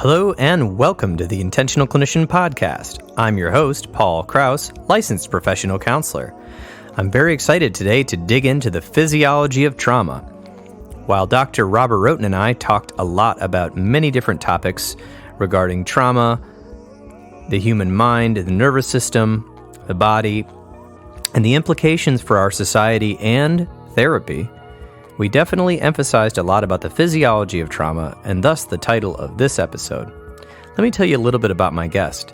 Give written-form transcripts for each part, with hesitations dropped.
Hello and welcome to the Intentional Clinician Podcast. I'm your host, Paul Krauss, licensed professional counselor. I'm very excited today to dig into the physiology of trauma. While Dr. Robert Rhoton and I talked a lot about many different topics regarding trauma, the human mind, the nervous system, the body, and the implications for our society and therapy, we definitely emphasized a lot about the physiology of trauma, and thus the title of this episode. Let me tell you a little bit about my guest.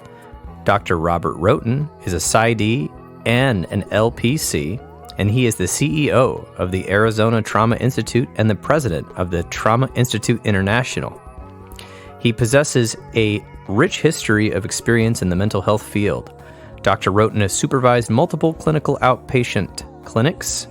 Dr. Robert Rhoton is a Psy.D. and an LPC, and he is the CEO of the Arizona Trauma Institute and the president of the Trauma Institute International. He possesses a rich history of experience in the mental health field. Dr. Rhoton has supervised multiple clinical outpatient clinics,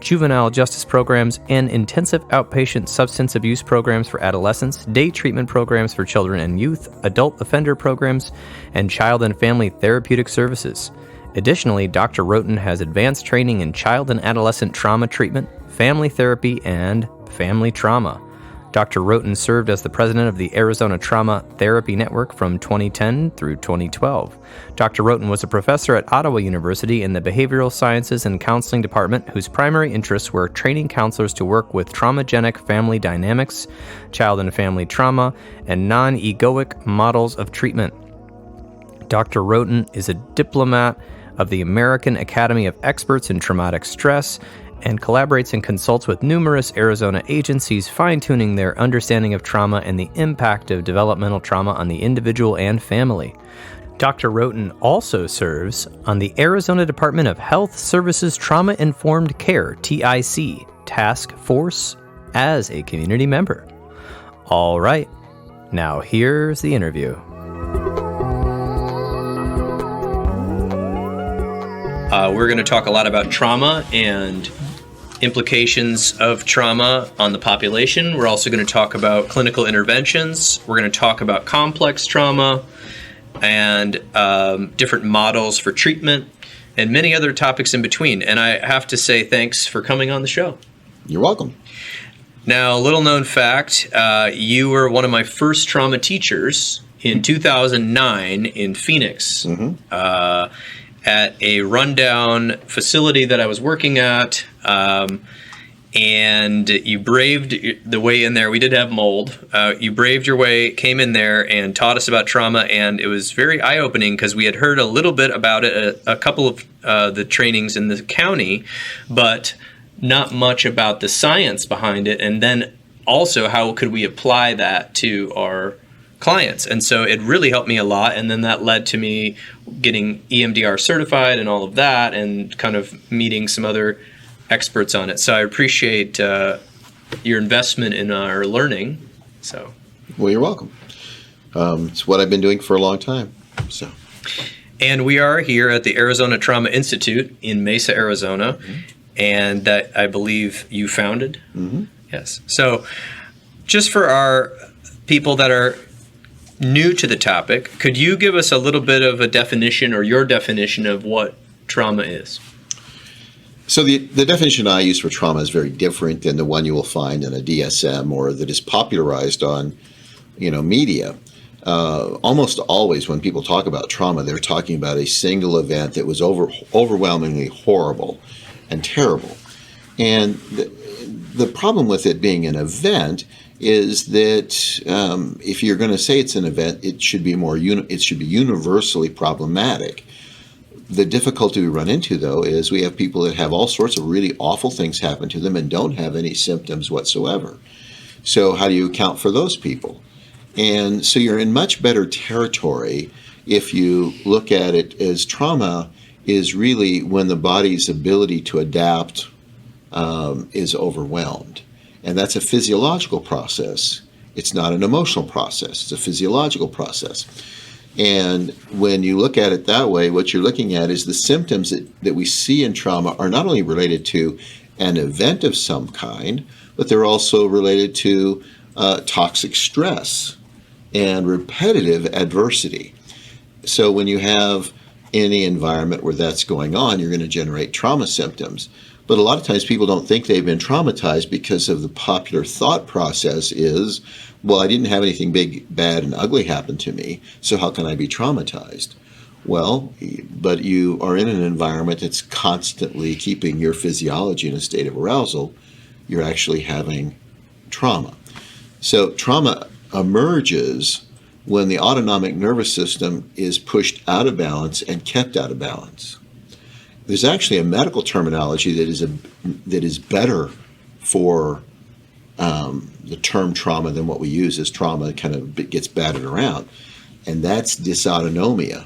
juvenile justice programs, and intensive outpatient substance abuse programs for adolescents, day treatment programs for children and youth, adult offender programs, and child and family therapeutic services. Additionally, Dr. Rhoton has advanced training in child and adolescent trauma treatment, family therapy, and family trauma. Dr. Rhoton served as the president of the Arizona Trauma Therapy Network from 2010 through 2012. Dr. Rhoton was a professor at Ottawa University in the Behavioral Sciences and Counseling Department, whose primary interests were training counselors to work with traumagenic family dynamics, child and family trauma, and non-egoic models of treatment. Dr. Rhoton is a diplomat of the American Academy of Experts in Traumatic Stress and collaborates and consults with numerous Arizona agencies, fine-tuning their understanding of trauma and the impact of developmental trauma on the individual and family. Dr. Rhoton also serves on the Arizona Department of Health Services Trauma-Informed Care, TIC, task force as a community member. All right, now here's the interview. We're going to talk a lot about trauma and implications of trauma on the population. We're also going to talk about clinical interventions. We're going to talk about complex trauma and different models for treatment and many other topics in between. And I have to say thanks for coming on the show. You're welcome. Now, a little known fact, you were one of my first trauma teachers in 2009 in Phoenix. Mm-hmm. At a rundown facility that I was working at, and you braved the way in there. We did have mold. You braved your way, came in there, and taught us about trauma, and it was very eye-opening because we had heard a little bit about it, a couple of the trainings in the county, but not much about the science behind it, and then also how could we apply that to our clients. And so it really helped me a lot, and then that led to me getting EMDR certified and all of that, and kind of meeting some other experts on it. So I appreciate your investment in our learning. So, well, you're welcome. It's what I've been doing for a long time. So, and we are here at the Arizona Trauma Institute in Mesa, Arizona, mm-hmm. and that I believe you founded. Mm-hmm. Yes. So, just for our people that are new to the topic, could you give us a little bit of a definition or your definition of what trauma is? So the definition I use for trauma is very different than the one you will find in a DSM or that is popularized on, media. Almost always when people talk about trauma, they're talking about a single event that was overwhelmingly horrible and terrible. And the problem with it being an event is that if you're going to say it's an event, it should be universally problematic. The difficulty we run into, though, is we have people that have all sorts of really awful things happen to them and don't have any symptoms whatsoever. So how do you account for those people? And so you're in much better territory if you look at it as trauma is really when the body's ability to adapt is overwhelmed. And that's a physiological process. It's not an emotional process. It's a physiological process. And when you look at it that way, what you're looking at is the symptoms that we see in trauma are not only related to an event of some kind, but they're also related to toxic stress and repetitive adversity. So when you have any environment where that's going on, you're going to generate trauma symptoms. But a lot of times people don't think they've been traumatized because of the popular thought process is, well, I didn't have anything big, bad, and ugly happen to me, so how can I be traumatized? Well, but you are in an environment that's constantly keeping your physiology in a state of arousal. You're actually having trauma. So trauma emerges when the autonomic nervous system is pushed out of balance and kept out of balance. There's actually a medical terminology that is better for the term trauma than what we use as trauma. It kind of gets batted around, and that's dysautonomia.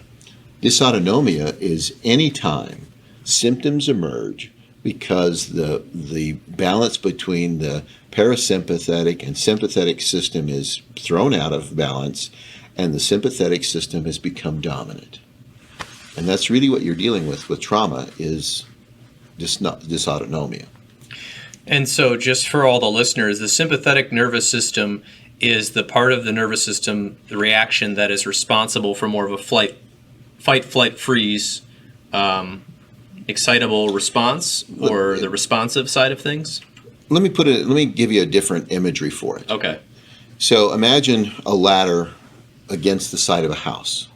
Dysautonomia is any time symptoms emerge because the balance between the parasympathetic and sympathetic system is thrown out of balance, and the sympathetic system has become dominant. And that's really what you're dealing with trauma is dysautonomia. And so just for all the listeners, the sympathetic nervous system is the part of the nervous system, the reaction that is responsible for more of a fight, flight, freeze, excitable response, or the responsive side of things? Let me give you a different imagery for it. Okay. So imagine a ladder against the side of a house.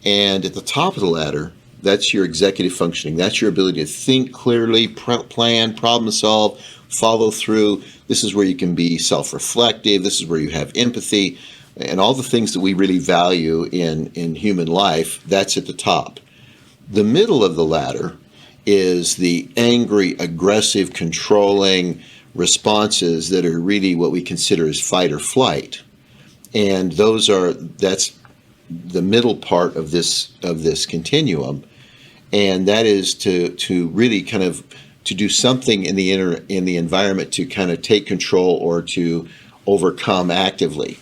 And at the top of the ladder, that's your executive functioning. That's your ability to think clearly, plan, problem solve, follow through. This is where you can be self-reflective. This is where you have empathy. And all the things that we really value in human life, that's at the top. The middle of the ladder is the angry, aggressive, controlling responses that are really what we consider as fight or flight. And that's the middle part of this continuum, and that is to really kind of to do something in the environment to kind of take control or to overcome actively.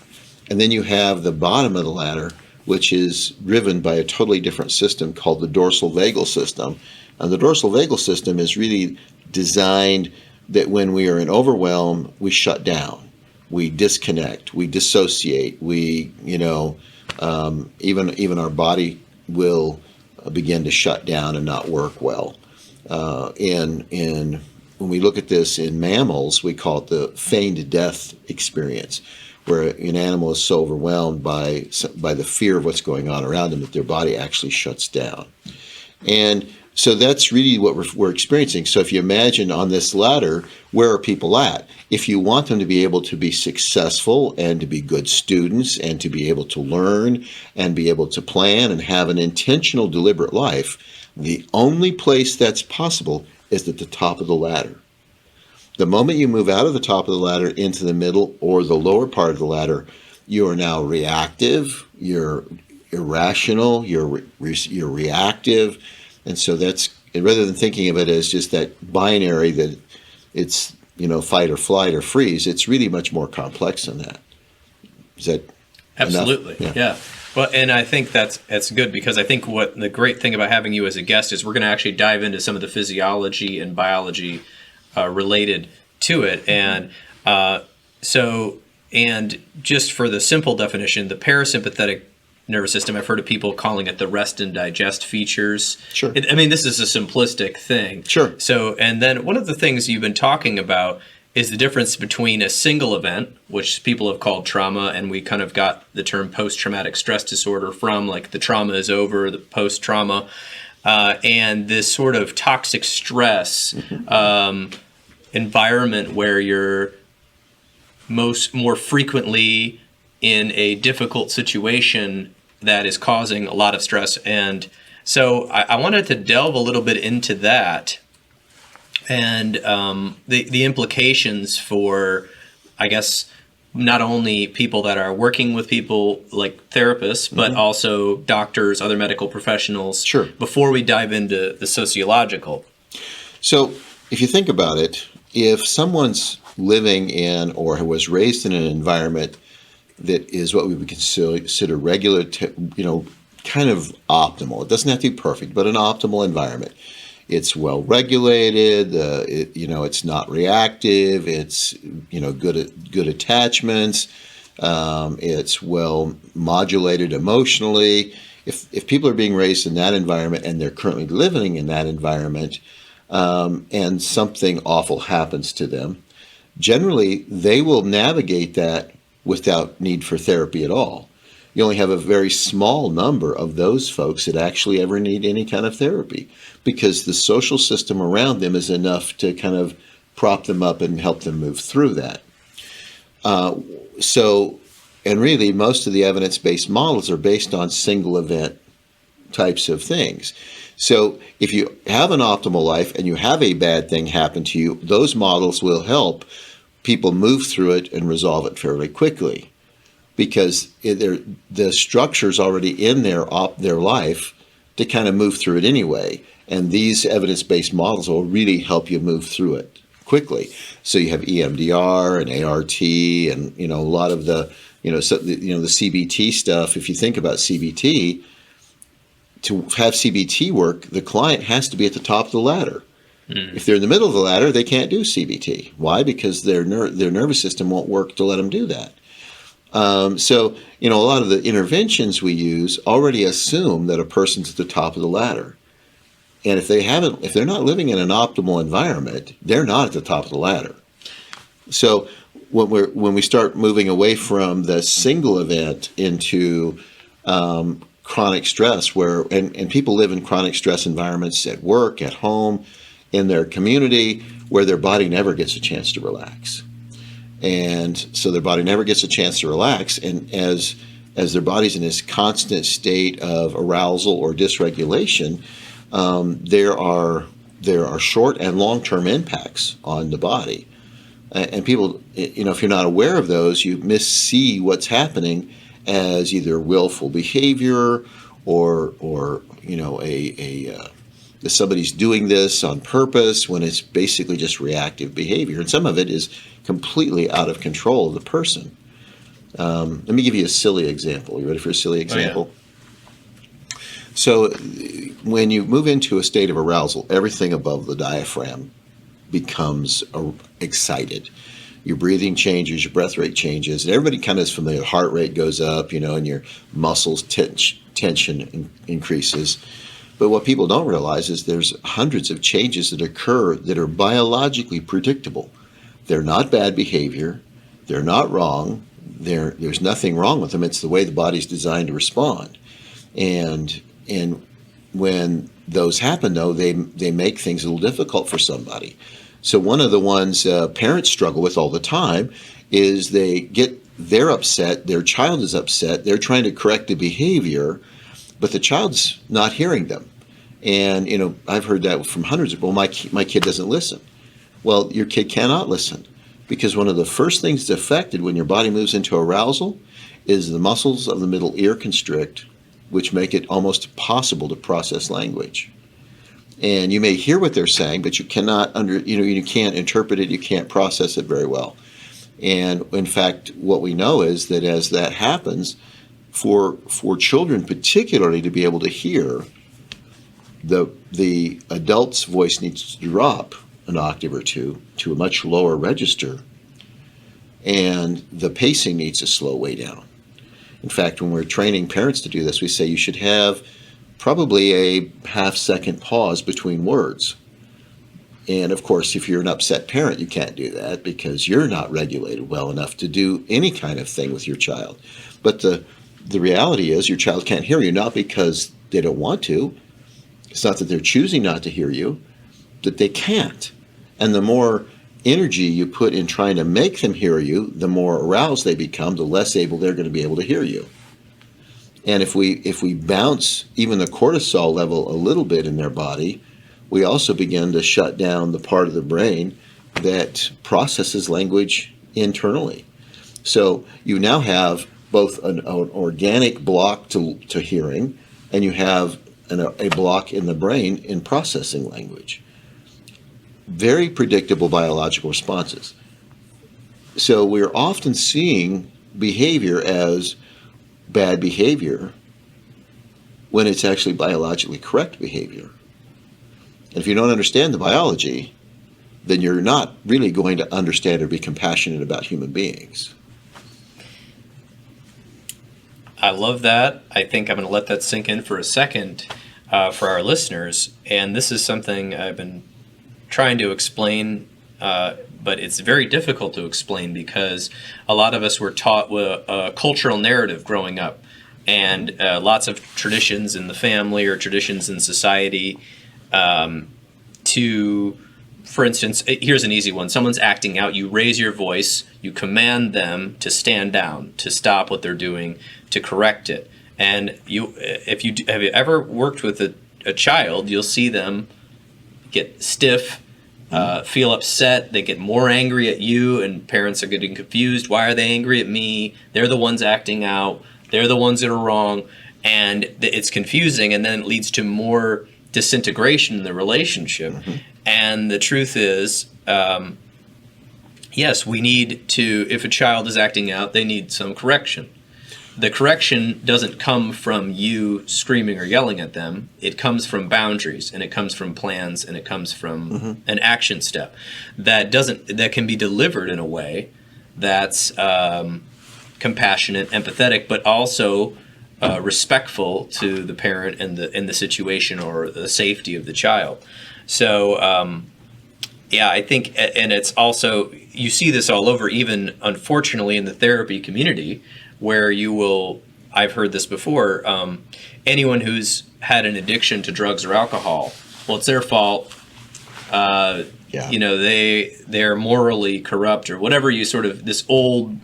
And then you have the bottom of the ladder, which is driven by a totally different system called the dorsal vagal system. And the dorsal vagal system is really designed that when we are in overwhelm, we shut down, we disconnect, we dissociate, we even our body will begin to shut down and not work well. When we look at this in mammals, we call it the feigned death experience, where an animal is so overwhelmed by the fear of what's going on around them that their body actually shuts down. And so that's really what we're experiencing. So if you imagine on this ladder, where are people at? If you want them to be able to be successful and to be good students and to be able to learn and be able to plan and have an intentional, deliberate life, the only place that's possible is at the top of the ladder. The moment you move out of the top of the ladder into the middle or the lower part of the ladder, you are now reactive, you're irrational, you're reactive. And so that's, rather than thinking of it as just that binary that it's, fight or flight or freeze, it's really much more complex than that. Is that absolutely enough? Yeah. Well, and I think that's good, because I think what the great thing about having you as a guest is we're going to actually dive into some of the physiology and biology related to it. And and just for the simple definition, the parasympathetic nervous system, I've heard of people calling it the rest and digest features. Sure. This is a simplistic thing. Sure. So, and then one of the things you've been talking about is the difference between a single event, which people have called trauma, and we kind of got the term post-traumatic stress disorder from, like, the trauma is over, the post-trauma, and this sort of toxic stress environment where you're more frequently in a difficult situation that is causing a lot of stress. And so I wanted to delve a little bit into that and the implications for, I guess, not only people that are working with people like therapists, but also doctors, other medical professionals, Sure. before we dive into the sociological. So if you think about it, if someone's living in or was raised in an environment that is what we would consider regular, kind of optimal. It doesn't have to be perfect, but an optimal environment. It's well regulated. It's not reactive. It's good attachments. It's well modulated emotionally. If people are being raised in that environment and they're currently living in that environment, and something awful happens to them, generally they will navigate that without need for therapy at all. You only have a very small number of those folks that actually ever need any kind of therapy, because the social system around them is enough to kind of prop them up and help them move through that. And really, most of the evidence-based models are based on single event types of things. So if you have an optimal life and you have a bad thing happen to you, those models will help people move through it and resolve it fairly quickly, because the structure's already in their life to kind of move through it anyway. And these evidence-based models will really help you move through it quickly. So you have EMDR and ART and, a lot of the, the CBT stuff. If you think about CBT, to have CBT work, the client has to be at the top of the ladder. If they're in the middle of the ladder, they can't do CBT. Why? Because their nervous system won't work to let them do that. So a lot of the interventions we use already assume that a person's at the top of the ladder. And if they're not living in an optimal environment, they're not at the top of the ladder. So when we start moving away from the single event into chronic stress, and people live in chronic stress environments at work, at home, in their community, where their body never gets a chance to relax. And so their body never gets a chance to relax, and as their body's in this constant state of arousal or dysregulation, there are short and long-term impacts on the body. And people, if you're not aware of those, you missee what's happening as either willful behavior or somebody's doing this on purpose, when it's basically just reactive behavior. And some of it is completely out of control of the person. Let me give you a silly example. You ready for a silly example? Oh, yeah. So when you move into a state of arousal, everything above the diaphragm becomes excited. Your breathing changes, your breath rate changes, and everybody kind of is familiar. Heart rate goes up, and your muscles tension increases. But what people don't realize is there's hundreds of changes that occur that are biologically predictable. They're not bad behavior. They're not wrong. There's nothing wrong with them. It's the way the body's designed to respond. And when those happen, though, they make things a little difficult for somebody. So one of the ones parents struggle with all the time is they're upset, their child is upset, they're trying to correct the behavior, but the child's not hearing them. And, I've heard that from hundreds of, well, my kid doesn't listen. Well, your kid cannot listen, because one of the first things that's affected when your body moves into arousal is the muscles of the middle ear constrict, which make it almost impossible to process language. And you may hear what they're saying, but you cannot you can't interpret it, you can't process it very well. And in fact, what we know is that as that happens, for children particularly to be able to hear, the adult's voice needs to drop an octave or two to a much lower register, and the pacing needs to slow way down. In fact, when we're training parents to do this, we say you should have probably a half-second pause between words. And of course, if you're an upset parent, you can't do that because you're not regulated well enough to do any kind of thing with your child. But the reality is your child can't hear you, not because they don't want to. It's not that they're choosing not to hear you, that they can't. And the more energy you put in trying to make them hear you, the more aroused they become, the less able they're going to be able to hear you. And if we bounce even the cortisol level a little bit in their body, we also begin to shut down the part of the brain that processes language internally. So you now have both an organic block to hearing, and you have a block in the brain in processing language. Very predictable biological responses. So we're often seeing behavior as bad behavior when it's actually biologically correct behavior. And if you don't understand the biology, then you're not really going to understand or be compassionate about human beings. I love that. I think I'm going to let that sink in for a second for our listeners. And this is something I've been trying to explain, but it's very difficult to explain because a lot of us were taught a cultural narrative growing up, and lots of traditions in the family or traditions in society for instance, here's an easy one. Someone's acting out, you raise your voice, you command them to stand down, to stop what they're doing, to correct it. And have you ever worked with a child, you'll see them get stiff, feel upset, they get more angry at you, and parents are getting confused. Why are they angry at me? They're the ones acting out. They're the ones that are wrong. And it's confusing, and then it leads to more disintegration in the relationship. Mm-hmm. And the truth is, yes, we need to, if a child is acting out, they need some correction. The correction doesn't come from you screaming or yelling at them. It comes from boundaries, and it comes from plans, and it comes from an action step that can be delivered in a way that's compassionate, empathetic, but also respectful to the parent and the situation or the safety of the child. So, I think, and it's also, you see this all over, even unfortunately in the therapy community, where I've heard this before, anyone who's had an addiction to drugs or alcohol, well, it's their fault. They're morally corrupt or whatever, this old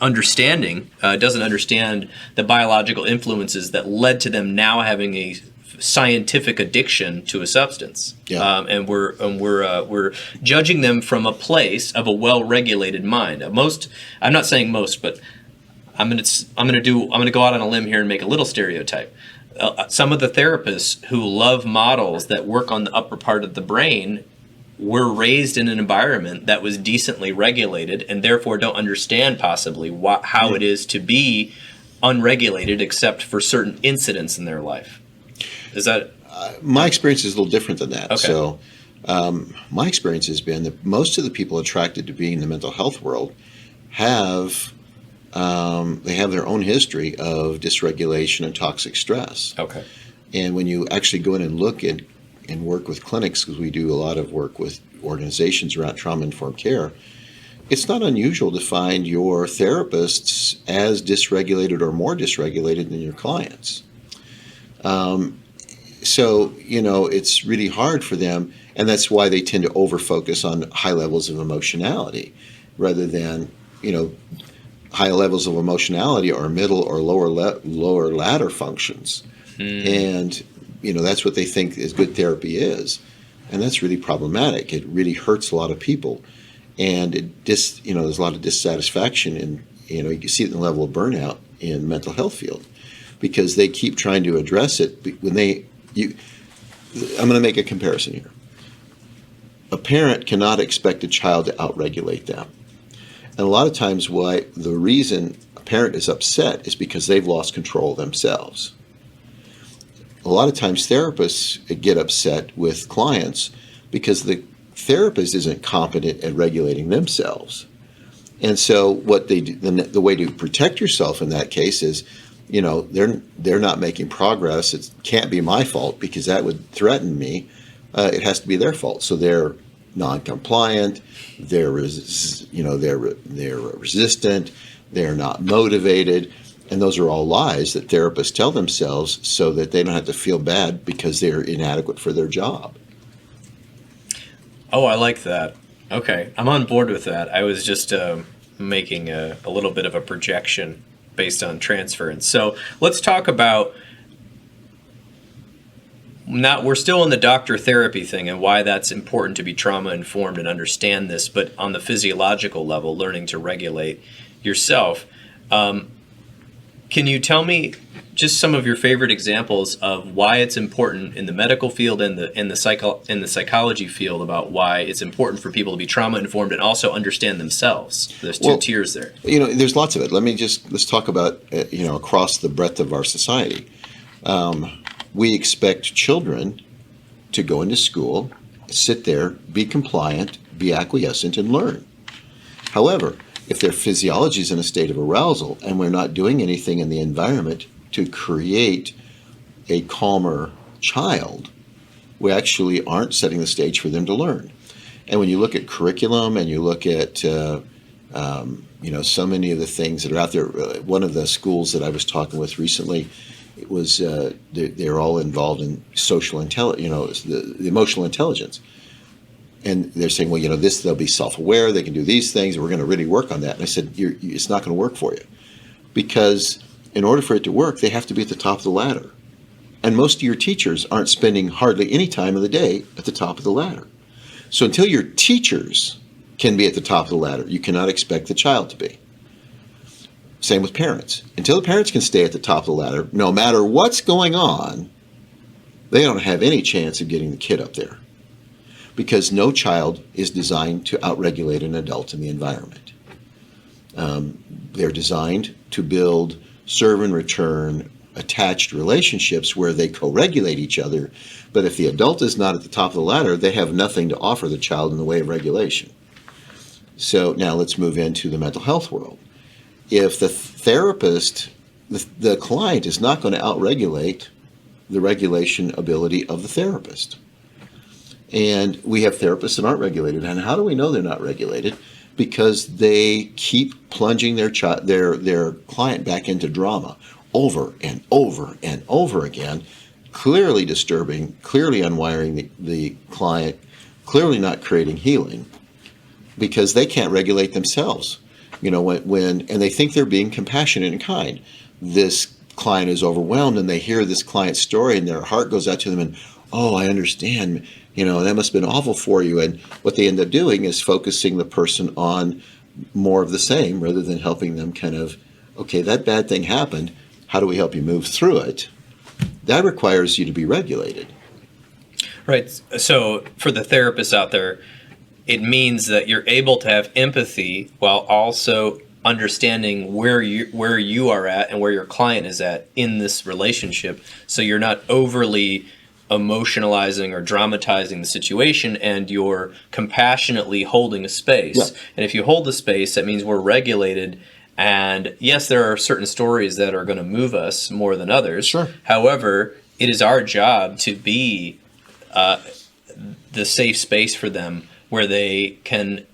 understanding doesn't understand the biological influences that led to them now having a scientific addiction to a substance. And we're judging them from a place of a well-regulated mind. I'm not saying most, but I'm going to go out on a limb here and make a little stereotype. Some of the therapists who love models that work on the upper part of the brain were raised in an environment that was decently regulated, and therefore don't understand possibly how it is to be unregulated except for certain incidents in their life. Is that my experience is a little different than that. Okay. So my experience has been that most of the people attracted to being in the mental health world have their own history of dysregulation and toxic stress. Okay. And when you actually go in and look at and work with clinics, because we do a lot of work with organizations around trauma-informed care, it's not unusual to find your therapists as dysregulated or more dysregulated than your clients. So, it's really hard for them, and that's why they tend to over-focus on high levels of emotionality rather than, high levels of emotionality are middle or lower ladder functions. And, that's what they think is good therapy is. And that's really problematic. It really hurts a lot of people. And there's a lot of dissatisfaction, and, you can see it in the level of burnout in the mental health field because they keep trying to address it. I'm going to make a comparison here. A parent cannot expect a child to outregulate them. And a lot of times the reason a parent is upset is because they've lost control themselves. A lot of times therapists get upset with clients because the therapist isn't competent at regulating themselves. And so what they do, the way to protect yourself in that case is, they're not making progress. It can't be my fault because that would threaten me. It has to be their fault. So they're non-compliant, they're resistant, they're not motivated, and those are all lies that therapists tell themselves so that they don't have to feel bad because they're inadequate for their job. Oh, I like that. Okay, I'm on board with that. I was just making a little bit of a projection based on transference. So let's talk about, we're still in the doctor therapy thing and why that's important to be trauma informed and understand this, but on the physiological level, learning to regulate yourself. Can you tell me just some of your favorite examples of why it's important in the medical field and in the psychology field about why it's important for people to be trauma informed and also understand themselves? There's two tiers there. There's lots of it. Let's talk about across the breadth of our society. We expect children to go into school, sit there, be compliant, be acquiescent, and learn. However, if their physiology is in a state of arousal and we're not doing anything in the environment to create a calmer child, we actually aren't setting the stage for them to learn. And when you look at curriculum and you look at so many of the things that are out there, one of the schools that I was talking with recently, it was they're all involved in social intelligence, the emotional intelligence. And they're saying, well, they'll be self-aware, they can do these things, and we're going to really work on that. And I said, it's not going to work for you. Because in order for it to work, they have to be at the top of the ladder. And most of your teachers aren't spending hardly any time of the day at the top of the ladder. So until your teachers can be at the top of the ladder, you cannot expect the child to be. Same with parents. Until the parents can stay at the top of the ladder, no matter what's going on, they don't have any chance of getting the kid up there. Because no child is designed to outregulate an adult in the environment. They're designed to build serve and return attached relationships where they co-regulate each other. But if the adult is not at the top of the ladder, they have nothing to offer the child in the way of regulation. So now let's move into the mental health world. If the therapist, the client is not going to outregulate the regulation ability of the therapist. And we have therapists that aren't regulated. And how do we know they're not regulated? Because they keep plunging their client back into drama over and over and over again, clearly disturbing, clearly unwiring the client, clearly not creating healing, because they can't regulate themselves. And they think they're being compassionate and kind. This client is overwhelmed, and they hear this client's story, and their heart goes out to them, and, oh, I understand, that must have been awful for you. And what they end up doing is focusing the person on more of the same rather than helping them kind of, okay, that bad thing happened. How do we help you move through it? That requires you to be regulated. Right. So for the therapists out there, it means that you're able to have empathy while also understanding where you are at and where your client is at in this relationship. So you're not overly emotionalizing or dramatizing the situation, and you're compassionately holding a space. Yeah. And if you hold the space, that means we're regulated. And yes, there are certain stories that are going to move us more than others. Sure. However, it is our job to be the safe space for them where they can,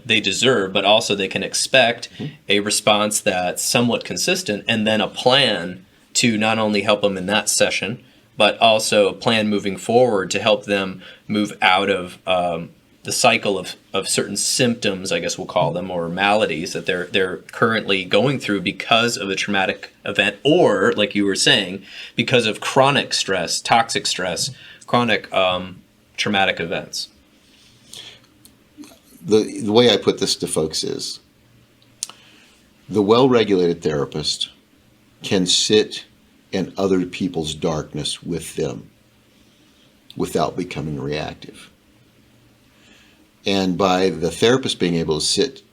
they deserve, but also they can expect a response that's somewhat consistent, and then a plan to not only help them in that session, but also a plan moving forward to help them move out of the cycle of certain symptoms, I guess we'll call them, or maladies that they're currently going through because of a traumatic event, or, like you were saying, because of chronic stress, toxic stress, chronic traumatic events. The way I put this to folks is the well-regulated therapist can sit in other people's darkness with them without becoming reactive. And by the therapist being able to sit,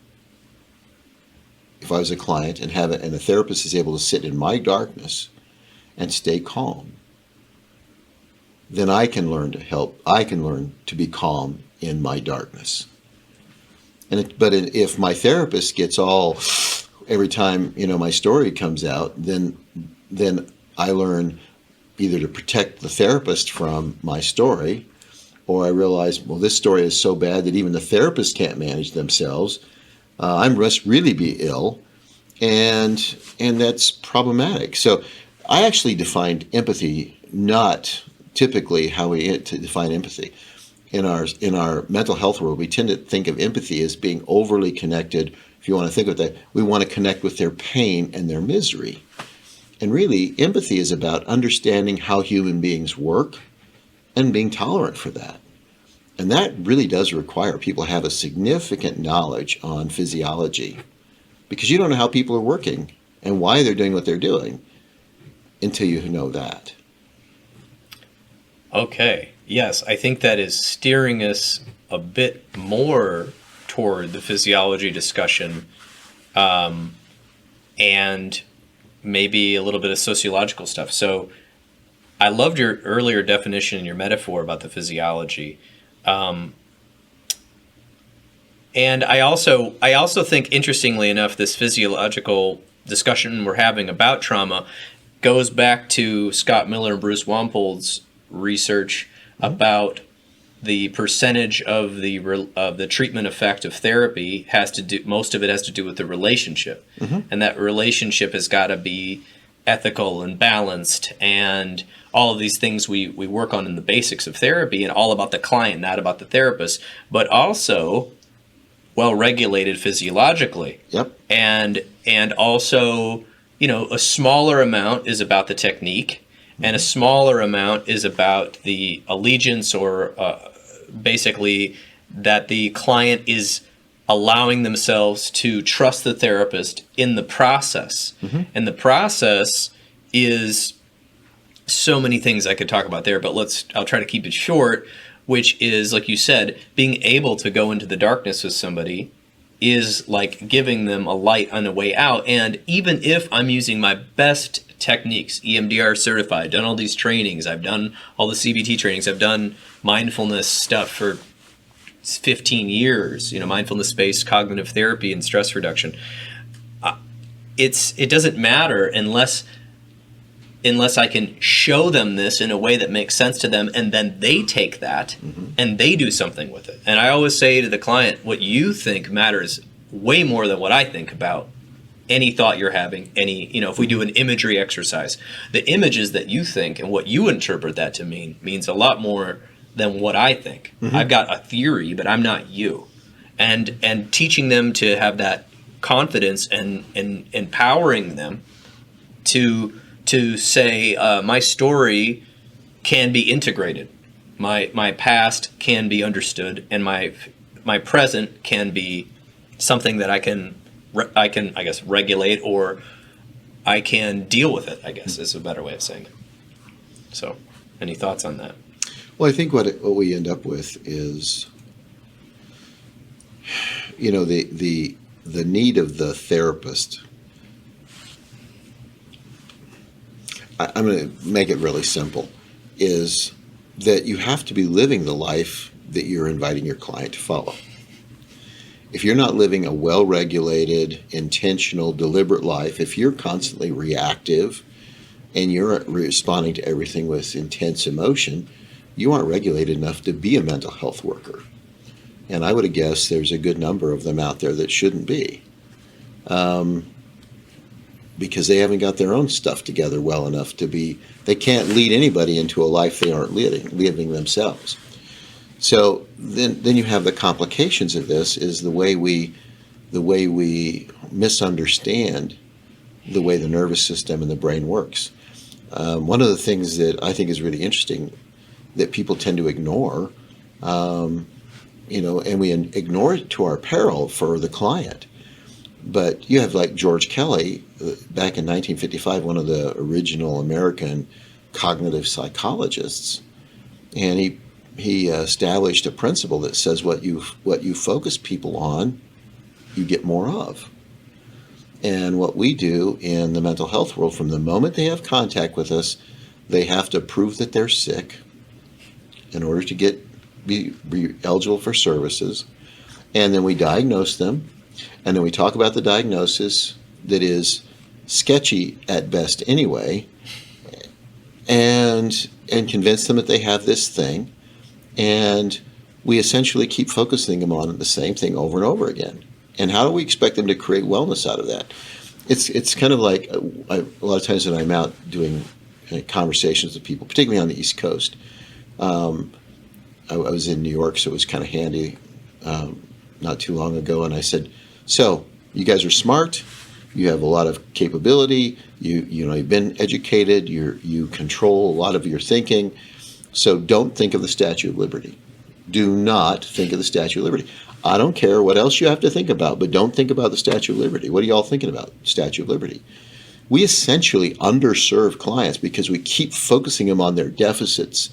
if I was a client and the therapist is able to sit in my darkness and stay calm, then I can learn to help. I can learn to be calm in my darkness. But if my therapist gets all, every time my story comes out, then I learn either to protect the therapist from my story, or I realize, well, this story is so bad that even the therapist can't manage themselves. I must really be ill, and that's problematic. So I actually defined empathy not typically how we define empathy. In our mental health world, we tend to think of empathy as being overly connected. If you want to think of that, we want to connect with their pain and their misery. And really, empathy is about understanding how human beings work and being tolerant for that. And that really does require people to have a significant knowledge on physiology, because you don't know how people are working and why they're doing what they're doing until you know that. Okay. Yes, I think that is steering us a bit more toward the physiology discussion, and maybe a little bit of sociological stuff. So I loved your earlier definition and your metaphor about the physiology. And I also think, interestingly enough, this physiological discussion we're having about trauma goes back to Scott Miller and Bruce Wampold's research about the percentage of the treatment effect of therapy most of it has to do with the relationship, and that relationship has got to be ethical and balanced, and all of these things we work on in the basics of therapy, and all about the client, not about the therapist, but also well regulated physiologically. Yep. And also, a smaller amount is about the technique, and a smaller amount is about the allegiance, or basically that the client is allowing themselves to trust the therapist in the process. And the process is so many things I could talk about there, but I'll try to keep it short, which is, like you said, being able to go into the darkness with somebody is like giving them a light on the way out. And even if I'm using my best techniques, EMDR certified, done all these trainings, I've done all the CBT trainings, I've done mindfulness stuff for 15 years, mindfulness-based cognitive therapy and stress reduction. It doesn't matter unless I can show them this in a way that makes sense to them, and then they take that and they do something with it. And I always say to the client, what you think matters way more than what I think about any thought you're having. If we do an imagery exercise, the images that you think and what you interpret that to mean means a lot more than what I think. I've got a theory, but I'm not you. And teaching them to have that confidence and empowering them to say, my story can be integrated, my past can be understood, and my present can be something that I can I guess regulate, or I can deal with it, I guess is a better way of saying it. So, any thoughts on that? Well, I think what we end up with is, the need of the therapist. I'm going to make it really simple, is that you have to be living the life that you're inviting your client to follow. If you're not living a well-regulated, intentional, deliberate life, if you're constantly reactive and you're responding to everything with intense emotion, you aren't regulated enough to be a mental health worker. And I would have guessed there's a good number of them out there that shouldn't be. Because they haven't got their own stuff together well enough to be, they can't lead anybody into a life they aren't living themselves. So then you have the complications of this is the way we misunderstand the way the nervous system and the brain works. One of the things that I think is really interesting that people tend to ignore, and we ignore it to our peril for the client. But you have like George Kelly, back in 1955, one of the original American cognitive psychologists, and he established a principle that says what you focus people on, you get more of. And what we do in the mental health world, from the moment they have contact with us, they have to prove that they're sick in order to be eligible for services, and then we diagnose them. And then we talk about the diagnosis that is sketchy at best anyway, and convince them that they have this thing. And we essentially keep focusing them on the same thing over and over again. And how do we expect them to create wellness out of that? It's kind of like a lot of times when I'm out doing conversations with people, particularly on the East Coast. I was in New York, so it was kind of handy not too long ago, and I said, so you guys are smart, you have a lot of capability, you've been educated, you control a lot of your thinking, so don't think of the Statue of Liberty. Do not think of the Statue of Liberty. I don't care what else you have to think about, but don't think about the Statue of Liberty. What are y'all thinking about? Statue of Liberty. We essentially underserve clients because we keep focusing them on their deficits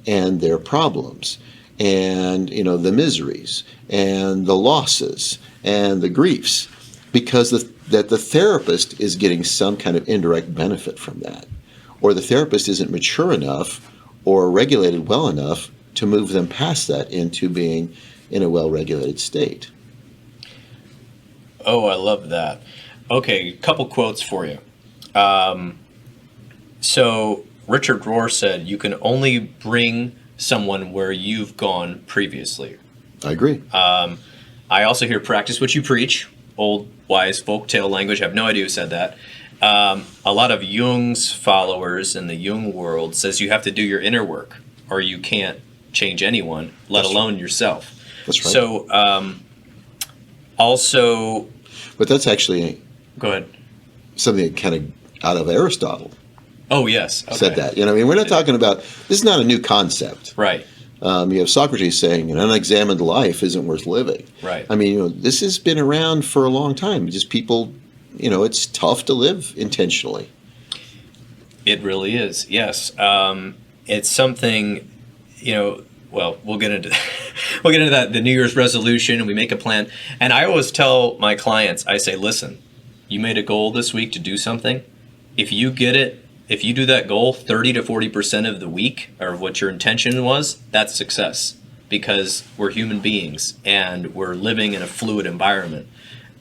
and their problems, and the miseries and the losses and the griefs, because that the therapist is getting some kind of indirect benefit from that, or the therapist isn't mature enough or regulated well enough to move them past that into being in a well-regulated state. Oh, I love that. Okay, a couple quotes for you. So Richard Rohr said, you can only bring someone where you've gone previously. I agree. I also hear practice what you preach, old wise folktale language. I have no idea who said that. A lot of Jung's followers in the Jung world says you have to do your inner work or you can't change anyone, let alone yourself. That's right. So also... But that's actually... Go ahead. Something kind of out of Aristotle. Oh, yes. Okay. Said that. We're not talking about... This is not a new concept. Right. You have Socrates saying an unexamined life isn't worth living. Right. This has been around for a long time. Just people, it's tough to live intentionally. It really is, yes. It's something, well, we'll get into that, the New Year's resolution, and we make a plan. And I always tell my clients, I say, listen, you made a goal this week to do something. If you get it, if you do that goal 30 to 40% of the week, or what your intention was, that's success, because we're human beings and we're living in a fluid environment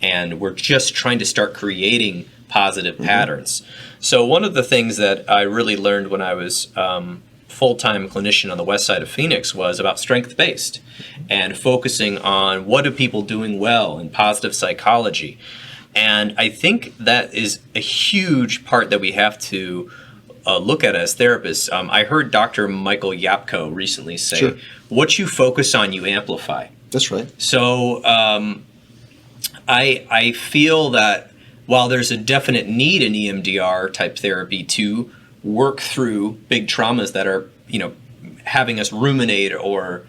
and we're just trying to start creating positive patterns. So one of the things that I really learned when I was full-time clinician on the west side of Phoenix was about strength-based and focusing on what are people doing well in positive psychology. And I think that is a huge part that we have to look at as therapists. I heard Dr. Michael Yapko recently say, Sure. What you focus on, you amplify. That's right. So I feel that while there's a definite need in EMDR type therapy to work through big traumas that are, having us ruminate or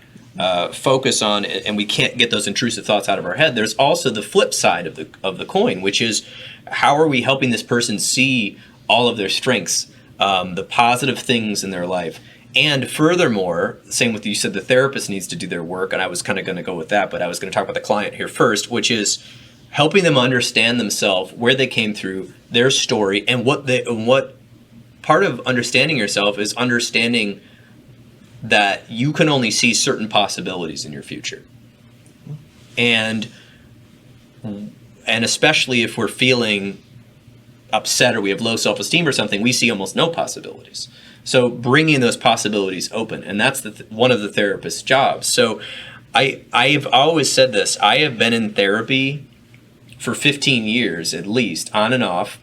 focus on, and we can't get those intrusive thoughts out of our head, there's also the flip side of the coin, which is how are we helping this person see all of their strengths, the positive things in their life. And furthermore, same with you said the therapist needs to do their work, and I was kind of going to go with that, but I was going to talk about the client here first, which is helping them understand themselves, where they came through, their story, and what part of understanding yourself is understanding that you can only see certain possibilities in your future. And especially if we're feeling upset or we have low self-esteem or something, we see almost no possibilities. So bringing those possibilities open, and that's one of the therapist's jobs. So I've always said this, I have been in therapy for 15 years at least, on and off,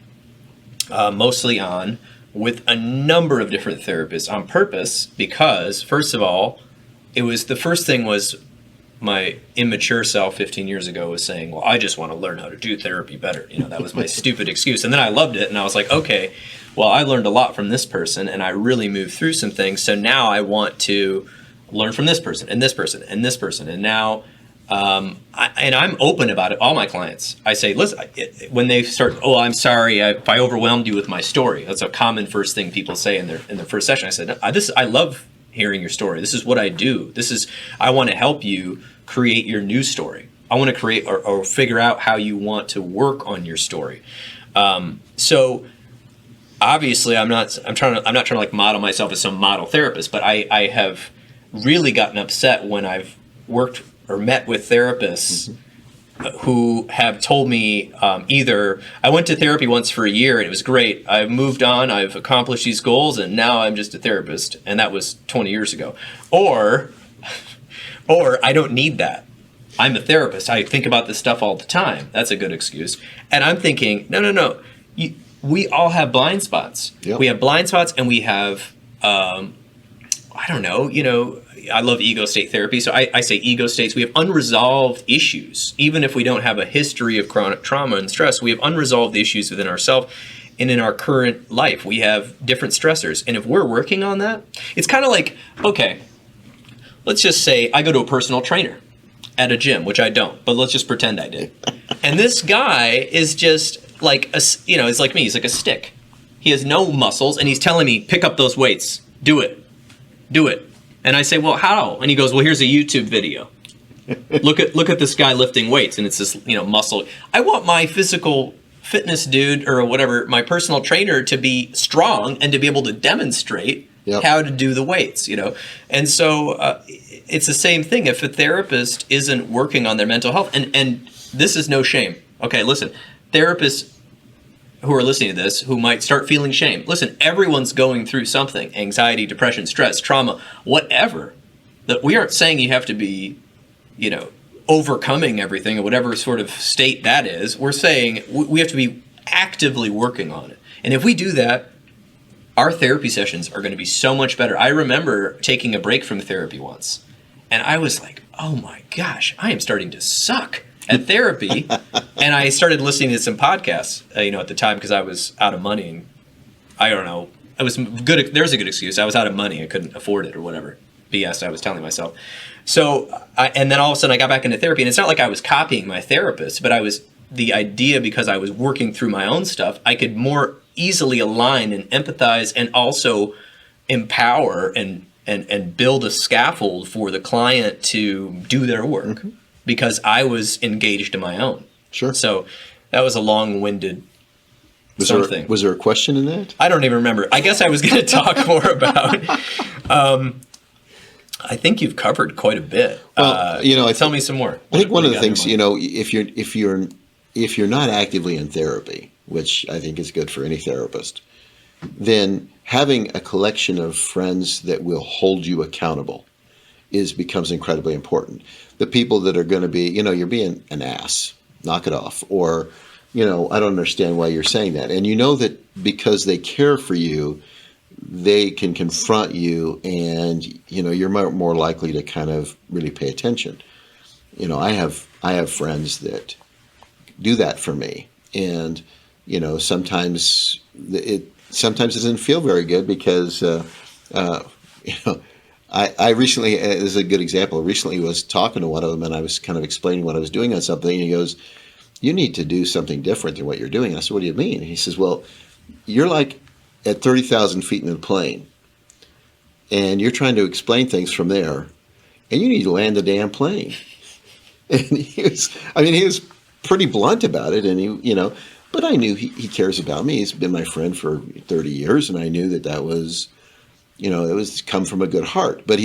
mostly on, with a number of different therapists on purpose, because first of all, the first thing was my immature self 15 years ago was saying, well, I just want to learn how to do therapy better. That was my stupid excuse. And then I loved it. And I was like, okay, well, I learned a lot from this person and I really moved through some things. So now I want to learn from this person and this person and this person. And now, I'm open about it. All my clients, I say, listen, when they start, oh, I'm sorry if I overwhelmed you with my story. That's a common first thing people say in their first session. I said, I love hearing your story. This is what I do. I want to help you create your new story. I want to create or figure out how you want to work on your story. So obviously I'm not trying to like model myself as some model therapist, but I have really gotten upset when I've worked or met with therapists who have told me either I went to therapy once for a year and it was great, I've moved on, I've accomplished these goals, and now I'm just a therapist, and that was 20 years ago. Or I don't need that. I'm a therapist. I think about this stuff all the time. That's a good excuse. And I'm thinking, no. We all have blind spots. Yep. We have blind spots, and we have, I love ego state therapy. So I say ego states. We have unresolved issues. Even if we don't have a history of chronic trauma and stress, we have unresolved issues within ourselves and in our current life. We have different stressors. And if we're working on that, it's kind of like, okay, let's just say I go to a personal trainer at a gym, which I don't, but let's just pretend I did. And this guy is just like, it's like me. He's like a stick. He has no muscles, and he's telling me, pick up those weights. Do it. And I say, well, how? And he goes, well, here's a YouTube video. Look at this guy lifting weights, and it's this, muscle. I want my physical fitness dude or whatever, my personal trainer, to be strong and to be able to demonstrate how to do the weights, And so it's the same thing. If a therapist isn't working on their mental health, and this is no shame. Okay, listen, therapists who are listening to this, who might start feeling shame. Listen, everyone's going through something, anxiety, depression, stress, trauma, whatever. we aren't saying you have to be, overcoming everything or whatever sort of state that is. We're saying we have to be actively working on it. And if we do that, our therapy sessions are going to be so much better. I remember taking a break from therapy once, and I was like, oh my gosh, I am starting to suck at therapy. And I started listening to some podcasts, at the time, because I was out of money, and I don't know, there's a good excuse. I was out of money. I couldn't afford it or whatever BS I was telling myself. So, and then all of a sudden I got back into therapy, and it's not like I was copying my therapist, but the idea, because I was working through my own stuff, I could more easily align and empathize and also empower and build a scaffold for the client to do their work, because I was engaged in my own. Sure. So that was a long-winded something. Was there a question in that? I don't even remember. I guess I was going to talk more about. I think you've covered quite a bit. Well, tell me some more. I think one of the things, if you're not actively in therapy, which I think is good for any therapist, then having a collection of friends that will hold you accountable becomes incredibly important. The people that are going to be, you're being an ass, knock it off, or, I don't understand why you're saying that. And that because they care for you, they can confront you, and, you're more likely to kind of really pay attention. I have friends that do that for me. And, sometimes it doesn't feel very good because, I recently, this is a good example, I recently was talking to one of them, and I was kind of explaining what I was doing on something, and he goes, you need to do something different than what you're doing. And I said, what do you mean? And he says, well, you're like at 30,000 feet in the plane, and you're trying to explain things from there, and you need to land the damn plane. And he was pretty blunt about it, and but I knew he cares about me. He's been my friend for 30 years, and I knew that was, it was come from a good heart. But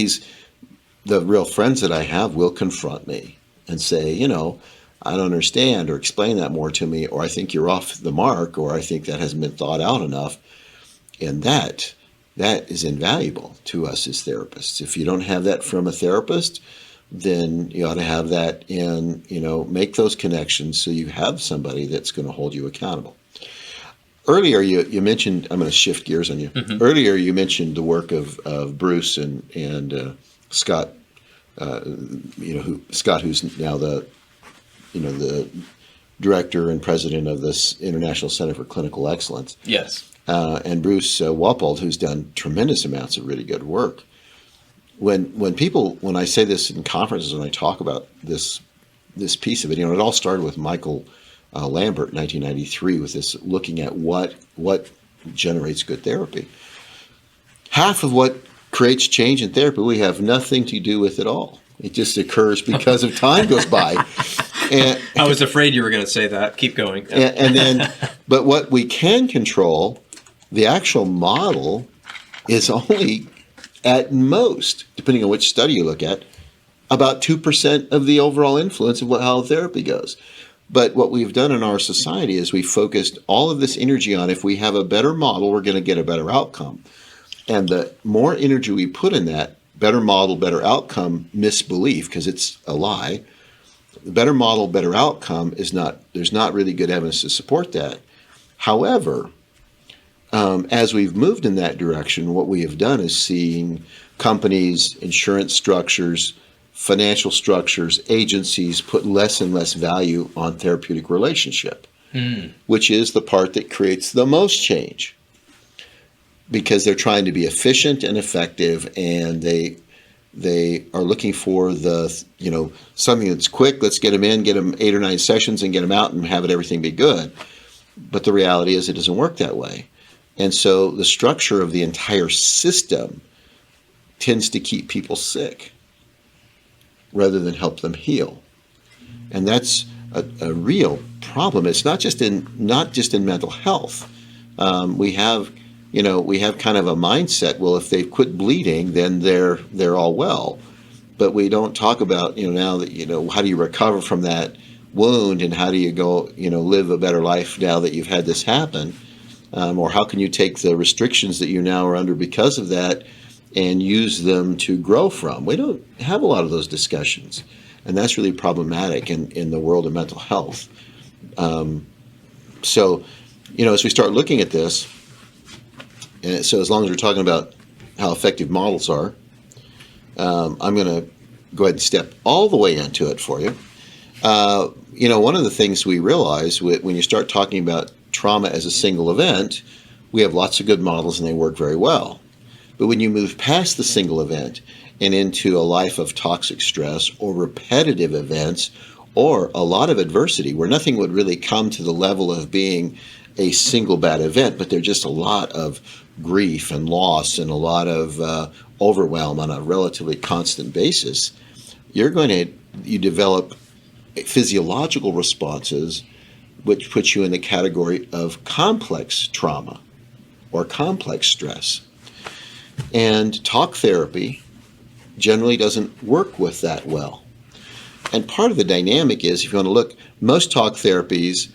the real friends that I have will confront me and say, I don't understand, or explain that more to me, or I think you're off the mark, or I think that hasn't been thought out enough. And that is invaluable to us as therapists. If you don't have that from a therapist, then you ought to have that in, make those connections so you have somebody that's going to hold you accountable. Earlier, you mentioned, I'm going to shift gears on you. Mm-hmm. Earlier, you mentioned the work of Bruce and Scott, Scott, who's now the director and president of this International Center for Clinical Excellence. Yes. And Bruce Wappold, who's done tremendous amounts of really good work. When I say this in conferences, when I talk about this piece of it, it all started with Michael Lambert in 1993 with this looking at what generates good therapy. Half of what creates change in therapy we have nothing to do with at all. It just occurs because of time goes by. And I was afraid you were going to say that. Keep going. But what we can control, the actual model, is only at most, depending on which study you look at, about 2% of the overall influence of how therapy goes. But what we've done in our society is we focused all of this energy on, if we have a better model, we're going to get a better outcome. And the more energy we put in that, better model, better outcome, misbelief, because it's a lie. The better model, better outcome there's not really good evidence to support that. However, as we've moved in that direction, what we have done is seeing companies, insurance structures, financial structures, agencies put less and less value on therapeutic relationship, which is the part that creates the most change, because they're trying to be efficient and effective, and they are looking for something that's quick. Let's get them in, get them 8 or 9 sessions, and get them out, and have everything be good. But the reality is it doesn't work that way. And so the structure of the entire system tends to keep people sick rather than help them heal. And that's a real problem. It's not just in mental health. We have kind of a mindset, well, if they quit bleeding, then they're all well. But we don't talk about, now that, how do you recover from that wound, and how do you go, live a better life now that you've had this happen? Or how can you take the restrictions that you now are under because of that and use them to grow from. We don't have a lot of those discussions, and that's really problematic in the world of mental health. So, as we start looking at this, and so as long as we're talking about how effective models are, I'm going to go ahead and step all the way into it for you. One of the things we realize when you start talking about trauma as a single event, we have lots of good models and they work very well. But when you move past the single event and into a life of toxic stress or repetitive events or a lot of adversity where nothing would really come to the level of being a single bad event, but there's just a lot of grief and loss and a lot of overwhelm on a relatively constant basis, you develop physiological responses which puts you in the category of complex trauma or complex stress. And talk therapy generally doesn't work with that well. And part of the dynamic is, if you want to look, most talk therapies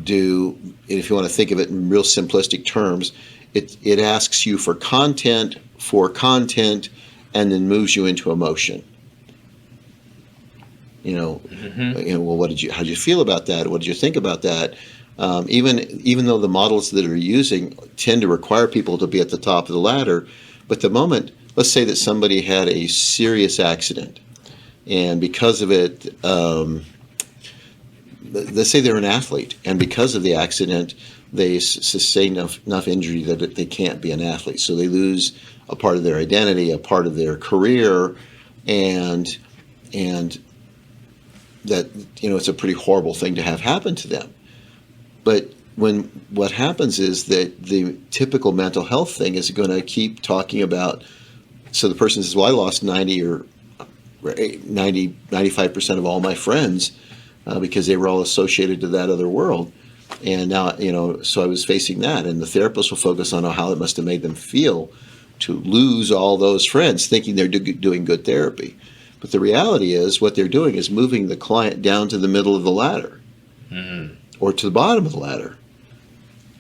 do, if you want to think of it in real simplistic terms, it asks you for content, and then moves you into emotion. Well, how did you feel about that? What did you think about that? Even though the models that are using tend to require people to be at the top of the ladder, but the moment, let's say that somebody had a serious accident, and because of it, let's say they're an athlete, and because of the accident, they sustain enough injury that they can't be an athlete. So they lose a part of their identity, a part of their career, and that, it's a pretty horrible thing to have happen to them. But what happens is that the typical mental health thing is going to keep talking about, so the person says, well, I lost 95% of all my friends because they were all associated to that other world. And now, so I was facing that. And the therapist will focus on how it must have made them feel to lose all those friends, thinking they're doing good therapy. But the reality is what they're doing is moving the client down to the middle of the ladder or to the bottom of the ladder.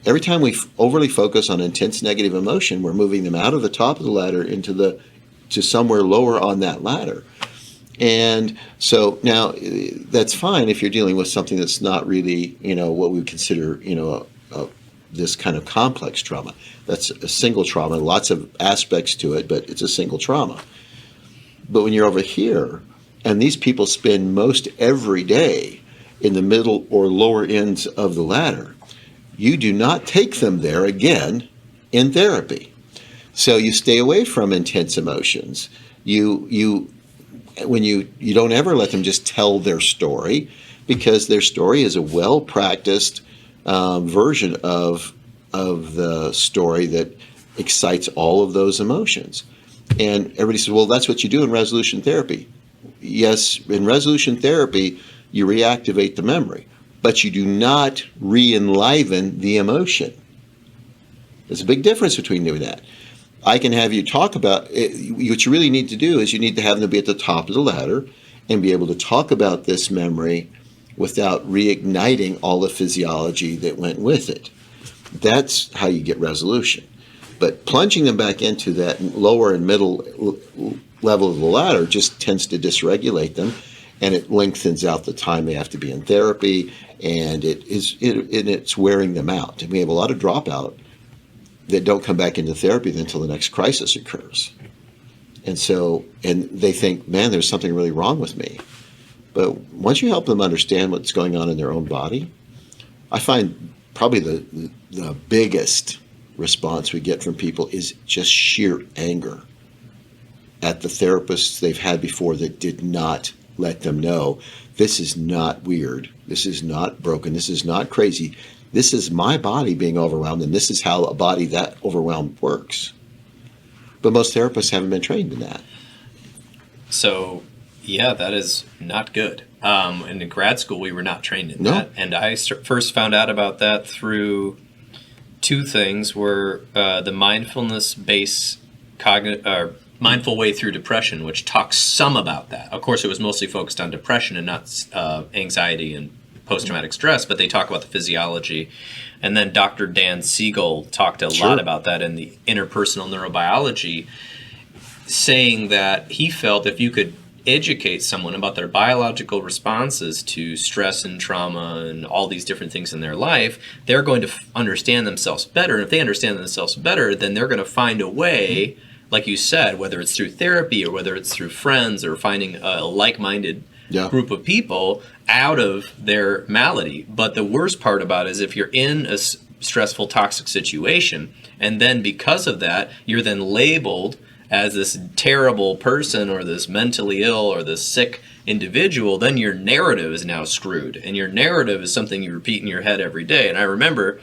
Every time we overly focus on intense negative emotion, we're moving them out of the top of the ladder to somewhere lower on that ladder. And so now that's fine if you're dealing with something that's not really, what we would consider, this kind of complex trauma. That's a single trauma, lots of aspects to it, but it's a single trauma. But when you're over here, and these people spend most every day in the middle or lower ends of the ladder, you do not take them there again in therapy. So you stay away from intense emotions. You don't ever let them just tell their story, because their story is a well-practiced version of the story that excites all of those emotions. And everybody says, well, that's what you do in resolution therapy. Yes, in resolution therapy, you reactivate the memory, but you do not re-enliven the emotion. There's a big difference between doing that. I can have you talk about it. What you really need to do is you need to have them be at the top of the ladder and be able to talk about this memory without reigniting all the physiology that went with it. That's how you get resolution. But plunging them back into that lower and middle level of the ladder just tends to dysregulate them, and it lengthens out the time they have to be in therapy, and it's wearing them out. And we have a lot of dropout that don't come back into therapy until the next crisis occurs. And they think, man, there's something really wrong with me. But once you help them understand what's going on in their own body, I find probably the biggest response we get from people is just sheer anger at the therapists they've had before that did not let them know, this is not weird, this is not broken, this is not crazy. This is my body being overwhelmed, and this is how a body that overwhelmed works. But most therapists haven't been trained in that. So, yeah, that is not good. In grad school, we were not trained in that. And I first found out about that through two things, were the mindfulness-based mindful way through depression, which talks some about that. Of course, it was mostly focused on depression and not anxiety and post-traumatic stress, but they talk about the physiology. And then Dr. Dan Siegel talked a lot about that in the interpersonal neurobiology, saying that he felt if you could educate someone about their biological responses to stress and trauma and all these different things in their life, they're going to understand themselves better. And if they understand themselves better, then they're going to find a way, like you said, whether it's through therapy or whether it's through friends or finding a like-minded group of people, out of their malady. But the worst part about it is if you're in a stressful, toxic situation, and then because of that, you're then labeled as this terrible person or this mentally ill or this sick individual, then your narrative is now screwed. And your narrative is something you repeat in your head every day. And I remember,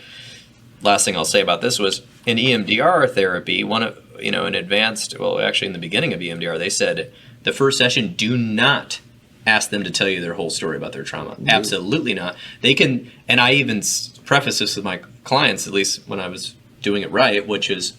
last thing I'll say about this was in EMDR therapy, in advanced, well, actually in the beginning of EMDR, they said the first session, do not ask them to tell you their whole story about their trauma. No. Absolutely not. They can, and I even preface this with my clients, at least when I was doing it right, which is,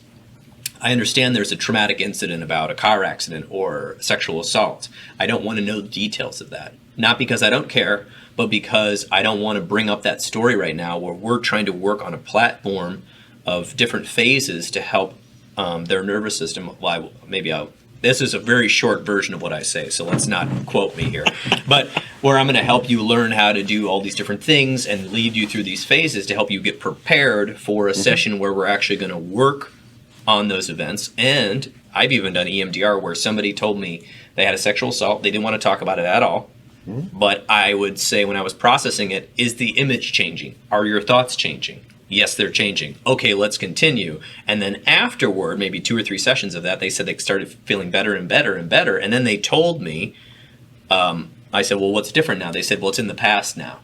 I understand there's a traumatic incident about a car accident or sexual assault. I don't want to know the details of that. Not because I don't care, but because I don't want to bring up that story right now where we're trying to work on a platform of different phases to help their nervous system. Well, this is a very short version of what I say, so let's not quote me here. But where I'm going to help you learn how to do all these different things and lead you through these phases to help you get prepared for a session where we're actually going to work on those events. And I've even done EMDR where somebody told me they had a sexual assault. They didn't want to talk about it at all. But I would say when I was processing it, is the image changing? Are your thoughts changing? Yes, they're changing. Okay, let's continue. And then afterward, maybe 2 or 3 sessions of that, they said they started feeling better and better and better. And then they told me, I said, well, what's different now? They said, well, it's in the past now.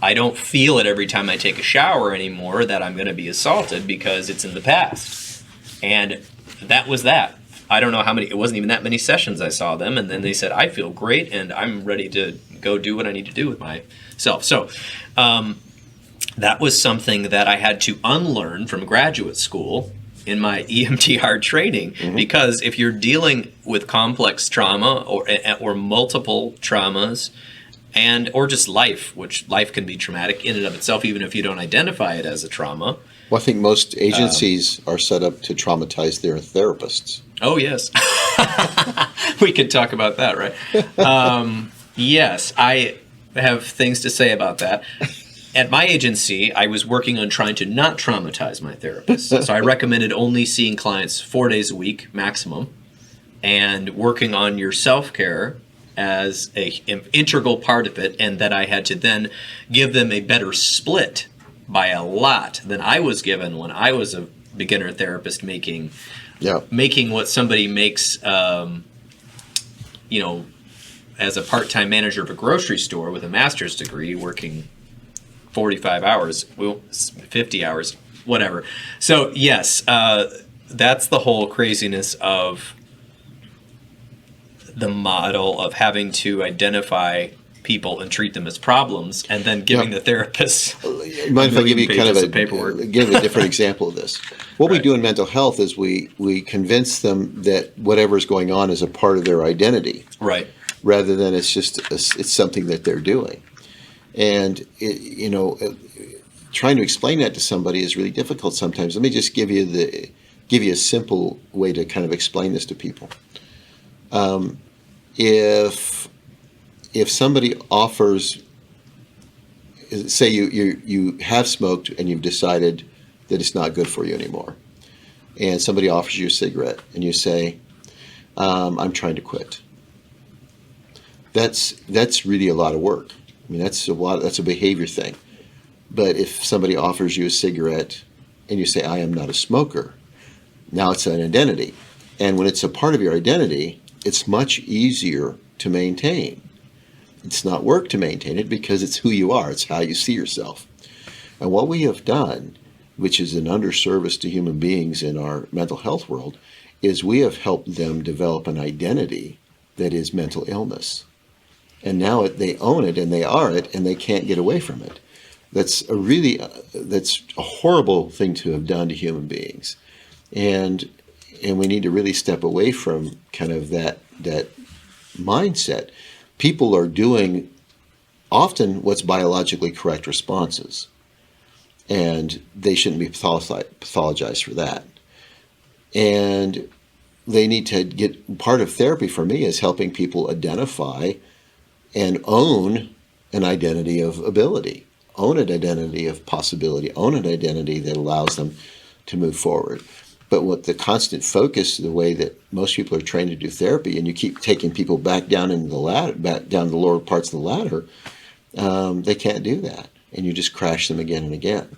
I don't feel it every time I take a shower anymore that I'm going to be assaulted because it's in the past. And that was that. I don't know how many, it wasn't even that many sessions I saw them. And then they said, I feel great and I'm ready to go do what I need to do with myself. So that was something that I had to unlearn from graduate school in my EMDR training, because if you're dealing with complex trauma or multiple traumas, or just life, which life can be traumatic in and of itself, even if you don't identify it as a trauma. Well, I think most agencies are set up to traumatize their therapists. Oh, yes. We could talk about that, right? Yes, I have things to say about that. At my agency, I was working on trying to not traumatize my therapists. So I recommended only seeing clients 4 days a week maximum and working on your self-care as an integral part of it, and that I had to then give them a better split by a lot than I was given when I was a beginner therapist making what somebody makes, as a part-time manager of a grocery store with a master's degree, working 45 hours, 50 hours, whatever. So yes, that's the whole craziness of the model of having to identify people and treat them as problems, and then giving the therapists. Mind if I give you kind of give a different example of this? What we do in mental health is we convince them that whatever is going on is a part of their identity, right? Rather than it's something that they're doing, and trying to explain that to somebody is really difficult sometimes. Let me just give you a simple way to kind of explain this to people. If somebody offers, say you have smoked and you've decided that it's not good for you anymore, and somebody offers you a cigarette and you say, I'm trying to quit. That's really a lot of work. I mean, that's a behavior thing. But if somebody offers you a cigarette and you say, I am not a smoker, now it's an identity. And when it's a part of your identity, it's much easier to maintain. It's not work to maintain it because it's who you are. It's how you see yourself. And what we have done, which is an underservice to human beings in our mental health world, is we have helped them develop an identity that is mental illness. And now they own it and they are it and they can't get away from it. That's a horrible thing to have done to human beings. And we need to really step away from kind of that mindset. People are doing often what's biologically correct responses. And they shouldn't be pathologized for that. And they need to get, part of therapy for me is helping people identify and own an identity of ability, own an identity of possibility, own an identity that allows them to move forward. But what the constant focus, the way that most people are trained to do therapy, and you keep taking people back down into the ladder, back down the lower parts of the ladder, they can't do that, and you just crash them again and again.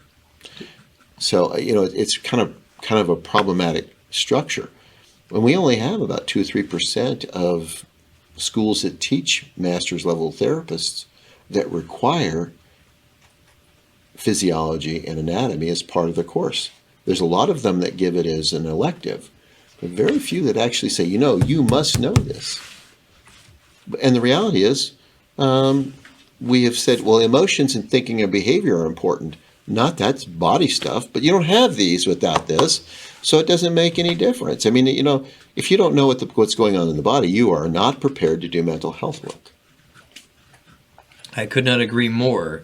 So it's kind of a problematic structure. When we only have about 2 or 3% of schools that teach master's level therapists that require physiology and anatomy as part of the course. There's a lot of them that give it as an elective, but very few that actually say, you must know this. And the reality is, we have said, well, emotions and thinking and behavior are important. Not that's body stuff, but you don't have these without this, so it doesn't make any difference. I mean, if you don't know what's going on in the body, you are not prepared to do mental health work. I could not agree more.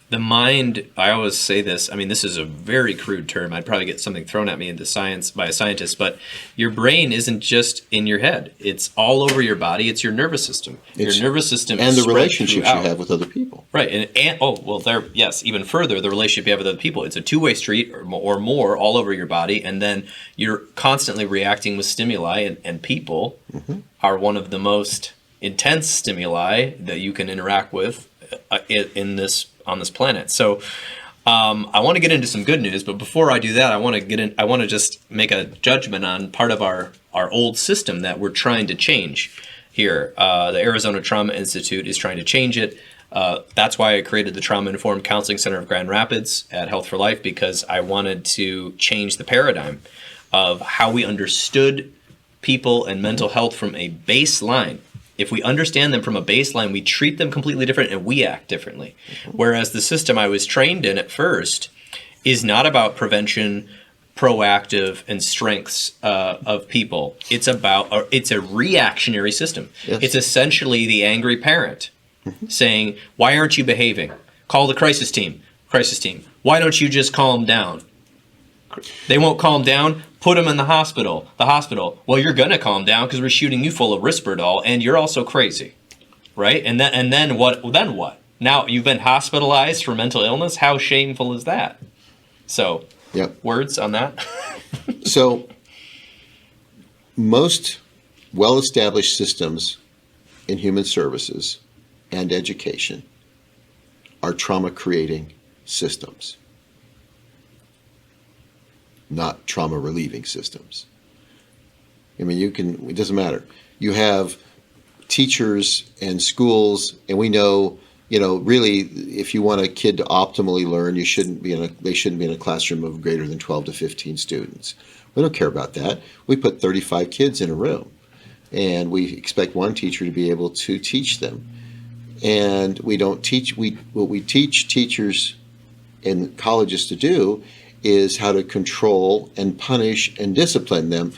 The mind, I always say this, I mean, this is a very crude term. I'd probably get something thrown at me into science by a scientist, but your brain isn't just in your head. It's all over your body. It's your nervous system. Your nervous system and is the relationships throughout. You have with other people. Right. Even further, the relationship you have with other people. It's a two-way street or more all over your body, and then you're constantly reacting with stimuli, and people are one of the most intense stimuli that you can interact with on this planet. So I want to get into some good news, but before I do that, I want to just make a judgment on part of our old system that we're trying to change here. The Arizona Trauma Institute is trying to change it. That's why I created the Trauma Informed Counseling Center of Grand Rapids at Health for Life, because I wanted to change the paradigm of how we understood people and mental health from a baseline. If we understand them from a baseline, we treat them completely different and we act differently. Whereas the system I was trained in at first is not about prevention, proactive, and strengths of people. It's a reactionary system. Yes. It's essentially the angry parent saying, why aren't you behaving? Call the crisis team. Crisis team. Why don't you just calm down? They won't calm down. Put them in the hospital. Well, you're gonna calm down because we're shooting you full of Risperdal, and you're also crazy, right? And then what? Then what? Now you've been hospitalized for mental illness. How shameful is that? So, words on that. So, most well-established systems in human services and education are trauma-creating systems, not trauma-relieving systems. I mean, it doesn't matter. You have teachers and schools, and we know, really, if you want a kid to optimally learn, they shouldn't be in a classroom of greater than 12 to 15 students. We don't care about that. We put 35 kids in a room, and we expect one teacher to be able to teach them. And we don't teach, what we teach teachers and colleges to do is how to control and punish and discipline them.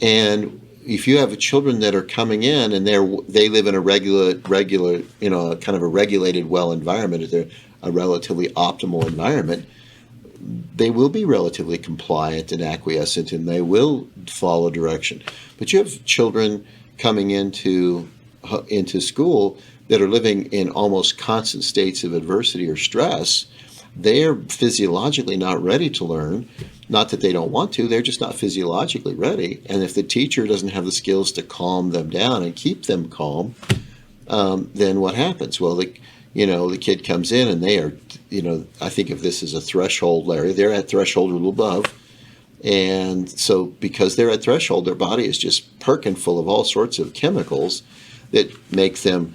And if you have children that are coming in and they live in a regular, kind of a regulated, well environment, they're a relatively optimal environment, they will be relatively compliant and acquiescent, and they will follow direction. But you have children coming into school that are living in almost constant states of adversity or stress. They are physiologically not ready to learn. Not that they don't want to, they're just not physiologically ready. And if the teacher doesn't have the skills to calm them down and keep them calm, then what happens? Well, the kid comes in and they are, I think of this as a threshold area. They're at threshold or a little above. And so because they're at threshold, their body is just perking full of all sorts of chemicals that make them,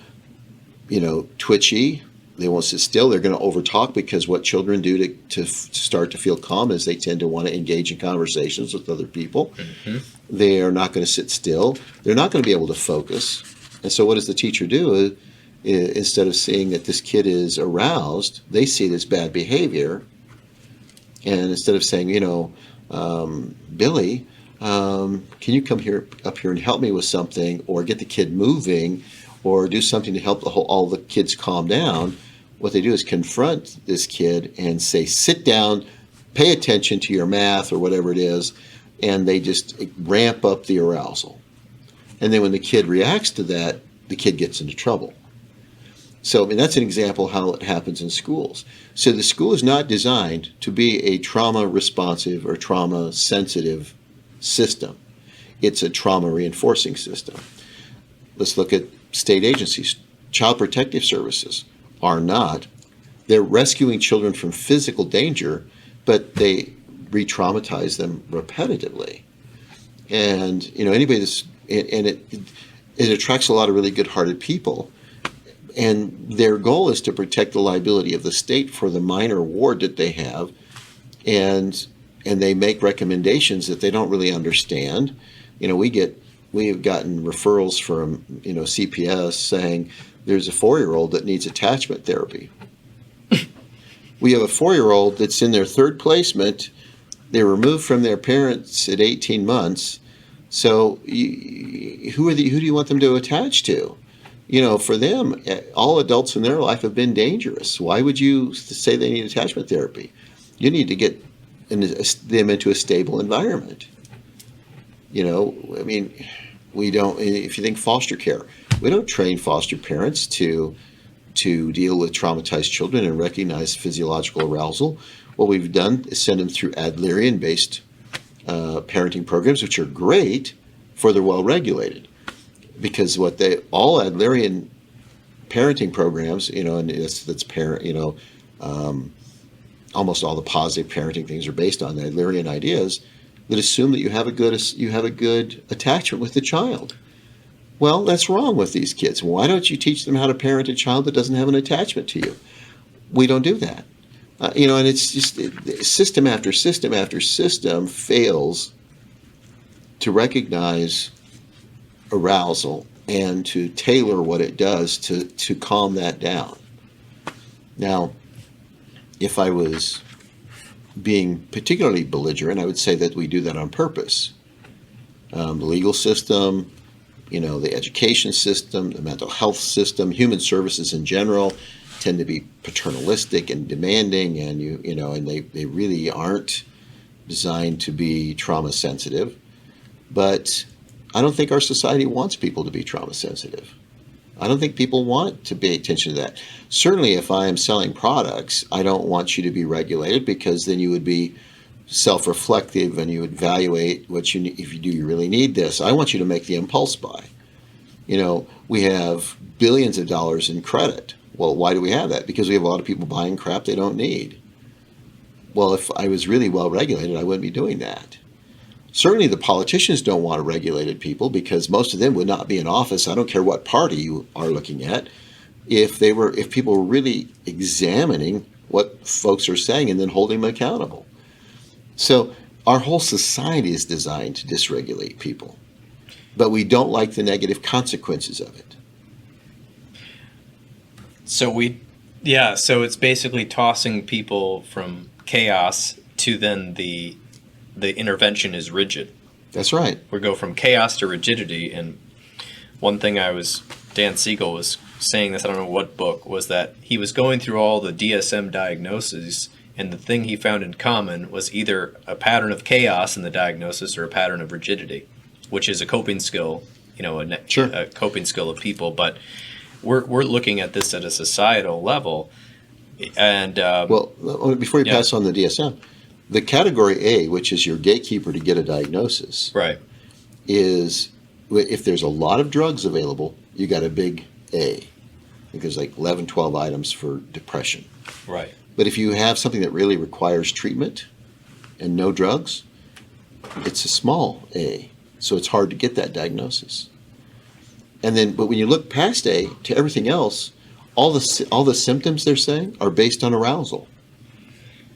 twitchy. They won't sit still. They're going to overtalk, because what children do to start to feel calm is they tend to want to engage in conversations with other people. Mm-hmm. They are not going to sit still. They're not going to be able to focus. And so what does the teacher do? Instead of seeing that this kid is aroused, they see this bad behavior. And instead of saying, Billy, can you come up here and help me with something, or get the kid moving, or do something to help all the kids calm down, what they do is confront this kid and say, sit down, pay attention to your math or whatever it is, and they just ramp up the arousal. And then when the kid reacts to that, the kid gets into trouble. So, I mean, that's an example how it happens in schools. So the school is not designed to be a trauma-responsive or trauma-sensitive system. It's a trauma-reinforcing system. Let's look at state agencies. Child Protective Services are not. They're rescuing children from physical danger, but they re-traumatize them repetitively. And, you know, anybody that's, and it attracts a lot of really good-hearted people. And their goal is to protect the liability of the state for the minor ward that they have, and they make recommendations that they don't really understand. You know, we have gotten referrals from, you know, CPS saying there's a 4-year-old that needs attachment therapy. We have a 4-year-old that's in their third placement. They're removed from their parents at 18 months. So who do you want them to attach to? You know, for them, all adults in their life have been dangerous. Why would you say they need attachment therapy? You need to get them into a stable environment. You know, I mean, we don't, if you think foster care, we don't train foster parents to deal with traumatized children and recognize physiological arousal. What we've done is send them through Adlerian-based parenting programs, which are great for the well-regulated. Because all Adlerian parenting programs, you know, and that's parent, you know, almost all the positive parenting things are based on the Adlerian ideas that assume that you have a good attachment with the child. Well, that's wrong with these kids. Why don't you teach them how to parent a child that doesn't have an attachment to you? We don't do that. You know, and it's just system after system after system fails to recognize arousal and to tailor what it does to calm that down. Now, if I was being particularly belligerent, I would say that we do that on purpose. The legal system, you know, the education system, the mental health system, human services in general tend to be paternalistic and demanding, and you know, and they really aren't designed to be trauma sensitive. But I don't think our society wants people to be trauma sensitive. I don't think people want to pay attention to that. Certainly if I am selling products, I don't want you to be regulated, because then you would be self-reflective and you would evaluate what you need. If you really need this, I want you to make the impulse buy. You know, we have billions of dollars in credit. Well, why do we have that? Because we have a lot of people buying crap they don't need. Well, if I was really well regulated, I wouldn't be doing that. Certainly the politicians don't want regulated people, because most of them would not be in office. I don't care what party you are looking at, if people were really examining what folks are saying and then holding them accountable. So our whole society is designed to dysregulate people, but we don't like the negative consequences of it. So it's basically tossing people from chaos to then the intervention is rigid. That's right. We go from chaos to rigidity. And one thing Dan Siegel was saying this, I don't know what book, was that he was going through all the DSM diagnoses, and the thing he found in common was either a pattern of chaos in the diagnosis or a pattern of rigidity, which is a coping skill, you know, a coping skill of people. But we're looking at this at a societal level. And well, before you pass on the DSM, the category A, which is your gatekeeper to get a diagnosis, right, is if there's a lot of drugs available, you got a big A. I think there's like 11, 12 items for depression. Right. But if you have something that really requires treatment and no drugs, it's a small A. So it's hard to get that diagnosis. But when you look past A to everything else, all the symptoms they're saying are based on arousal.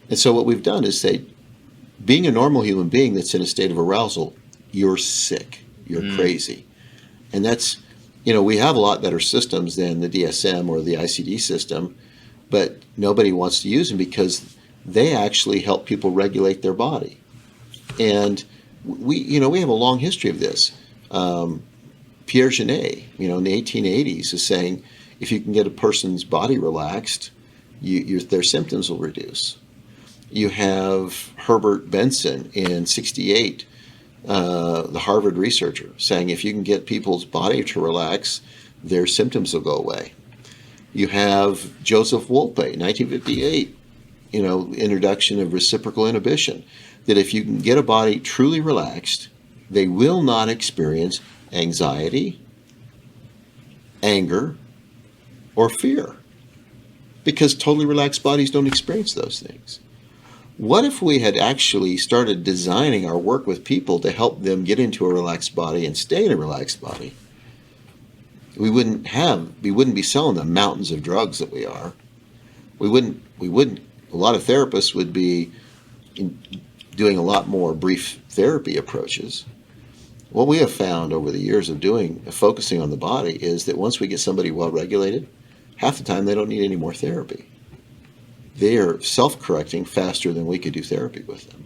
And so what we've done is say, being a normal human being that's in a state of arousal, you're sick, you're crazy. And that's, you know, we have a lot better systems than the DSM or the ICD system, but nobody wants to use them because they actually help people regulate their body. And we have a long history of this. Pierre Genet, in the 1880s, is saying if you can get a person's body relaxed, their symptoms will reduce. You have Herbert Benson in 1968, the Harvard researcher, saying if you can get people's body to relax, their symptoms will go away. You have Joseph Wolpe, 1958, introduction of reciprocal inhibition, that if you can get a body truly relaxed, they will not experience anxiety, anger, or fear, because totally relaxed bodies don't experience those things. What if we had actually started designing our work with people to help them get into a relaxed body and stay in a relaxed body? We wouldn't be selling the mountains of drugs that we are. We wouldn't, a lot of therapists would be doing a lot more brief therapy approaches. What we have found over the years of focusing on the body is that once we get somebody well regulated, half the time they don't need any more therapy. They are self-correcting faster than we could do therapy with them.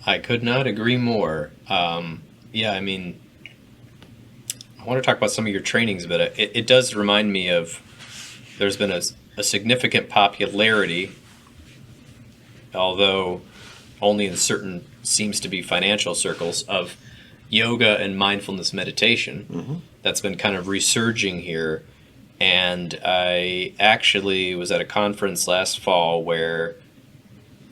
I could not agree more. I want to talk about some of your trainings, but it does remind me of, there's been a significant popularity, although only in certain, seems to be financial circles, of yoga and mindfulness meditation. Mm-hmm. That's been kind of resurging here. And I actually was at a conference last fall where,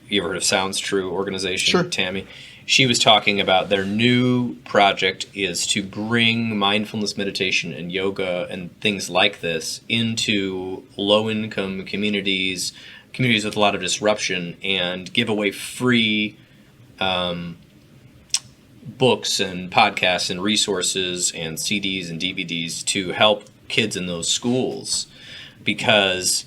you ever heard of Sounds True organization? Sure. Tammy? She was talking about their new project is to bring mindfulness meditation and yoga and things like this into low-income communities with a lot of disruption, and give away free books and podcasts and resources and CDs and DVDs to help kids in those schools, because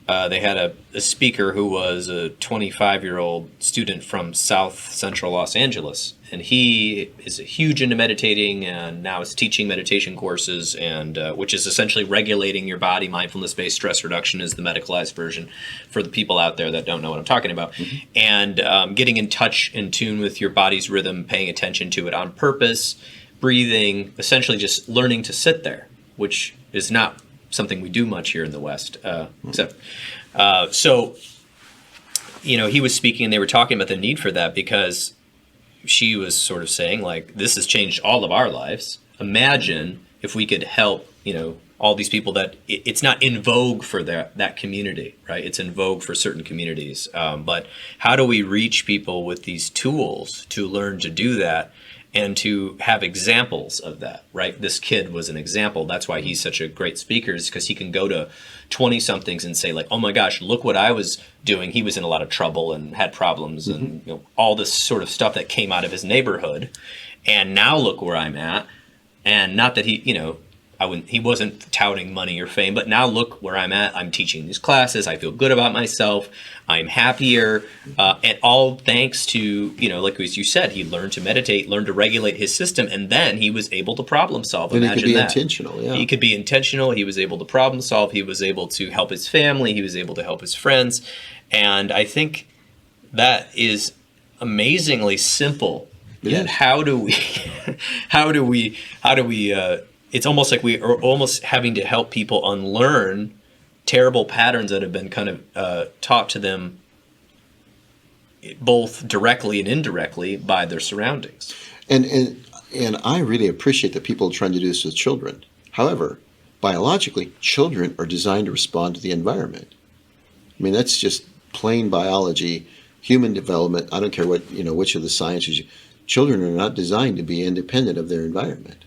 they had a speaker who was a 25-year-old student from South Central Los Angeles, and he is huge into meditating and now is teaching meditation courses, and which is essentially regulating your body. Mindfulness-based stress reduction is the medicalized version for the people out there that don't know what I'm talking about. Mm-hmm. And getting in touch, in tune with your body's rhythm, paying attention to it on purpose, breathing, essentially just learning to sit there, which is not something we do much here in the West, except so, he was speaking and they were talking about the need for that, because she was sort of saying, like, this has changed all of our lives. Imagine if we could help, all these people that it's not in vogue for that community, right? It's in vogue for certain communities. But how do we reach people with these tools to learn to do that? And to have examples of that, right? This kid was an example. That's why he's such a great speaker, is because he can go to 20-somethings and say, like, oh my gosh, look what I was doing. He was in a lot of trouble and had problems, mm-hmm. and all this sort of stuff that came out of his neighborhood. And now look where I'm at. And not that he, he wasn't touting money or fame, but now look where I'm at. I'm teaching these classes. I feel good about myself. I'm happier. And all thanks to, like as you said, he learned to meditate, learned to regulate his system, and then he was able to problem solve. And Imagine he could be that. intentional, yeah. He could be intentional. He was able to problem solve. He was able to help his family. He was able to help his friends. And I think that is amazingly simple. Yet how do we it's almost like we are almost having to help people unlearn terrible patterns that have been kind of taught to them both directly and indirectly by their surroundings. And I really appreciate that people are trying to do this with children. However, biologically, children are designed to respond to the environment. I mean, that's just plain biology, human development. I don't care what, which of the sciences. Children are not designed to be independent of their environment.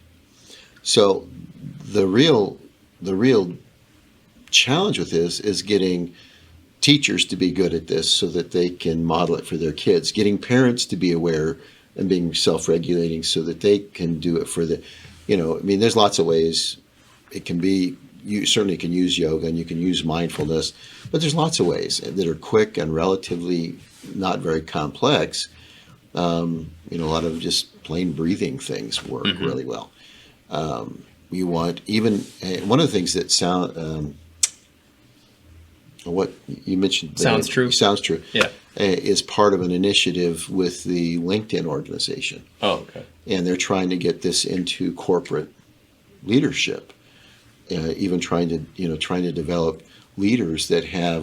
So the real challenge with this is getting teachers to be good at this so that they can model it for their kids, getting parents to be aware and being self-regulating so that they can do it for there's lots of ways it can be. You certainly can use yoga and you can use mindfulness, but there's lots of ways that are quick and relatively not very complex. A lot of just plain breathing things work mm-hmm. really well. You want even one of the things that what you mentioned. Sounds true. Sounds true. Yeah. Is part of an initiative with the LinkedIn organization. Oh, okay. And they're trying to get this into corporate leadership, even trying to develop leaders that have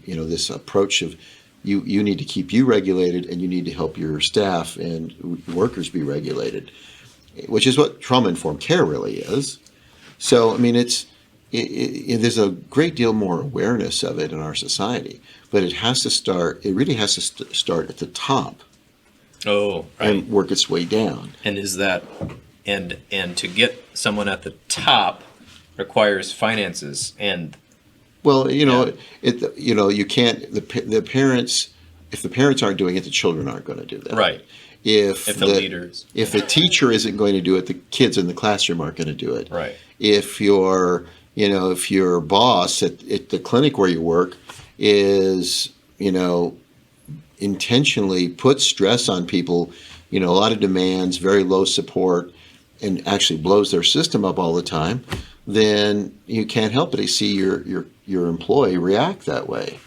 this approach of you need to keep you regulated, and you need to help your staff and workers be regulated, which is what trauma-informed care really is. So I mean, there's a great deal more awareness of it in our society, but it really has to start at the top. Oh, right. And work its way down. And is that and to get someone at the top requires finances and well, you can't the parents, if the parents aren't doing it, the children aren't going to do that. Right. If the leaders, if the teacher isn't going to do it, the kids in the classroom aren't going to do it. Right. If your boss at the clinic where you work is, intentionally puts stress on people, a lot of demands, very low support, and actually blows their system up all the time, then you can't help but to see your employee react that way.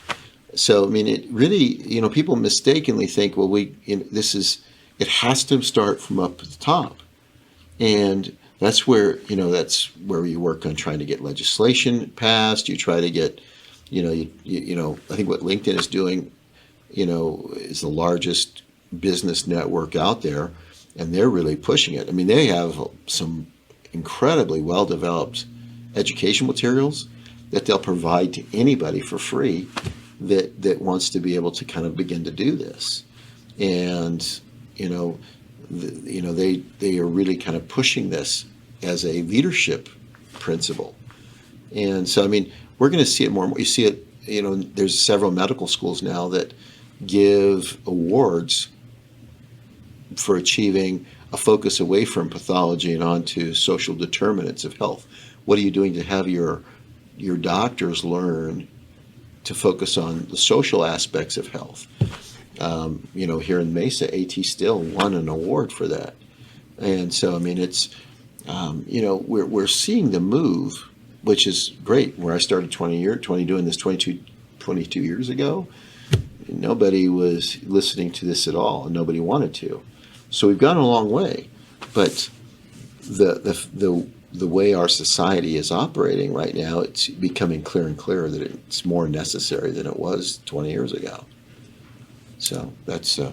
So I mean, it really, people mistakenly think, well, it has to start from up at the top, and that's where you work on trying to get legislation passed. You try to get, I think what LinkedIn is doing, is the largest business network out there, and they're really pushing it. I mean, they have some incredibly well-developed education materials that they'll provide to anybody for free that wants to be able to kind of begin to do this. And, they are really kind of pushing this as a leadership principle. And so, I mean, we're going to see it more and more. You see it, there's several medical schools now that give awards for achieving a focus away from pathology and onto social determinants of health. What are you doing to have your doctors learn to focus on the social aspects of health? Here in Mesa, A.T. Still won an award for that. And so, I mean, it's, we're seeing the move, which is great. Where I started 22 years ago, nobody was listening to this at all, and nobody wanted to. So we've gone a long way, but the way our society is operating right now, it's becoming clearer and clearer that it's more necessary than it was 20 years ago. So that's I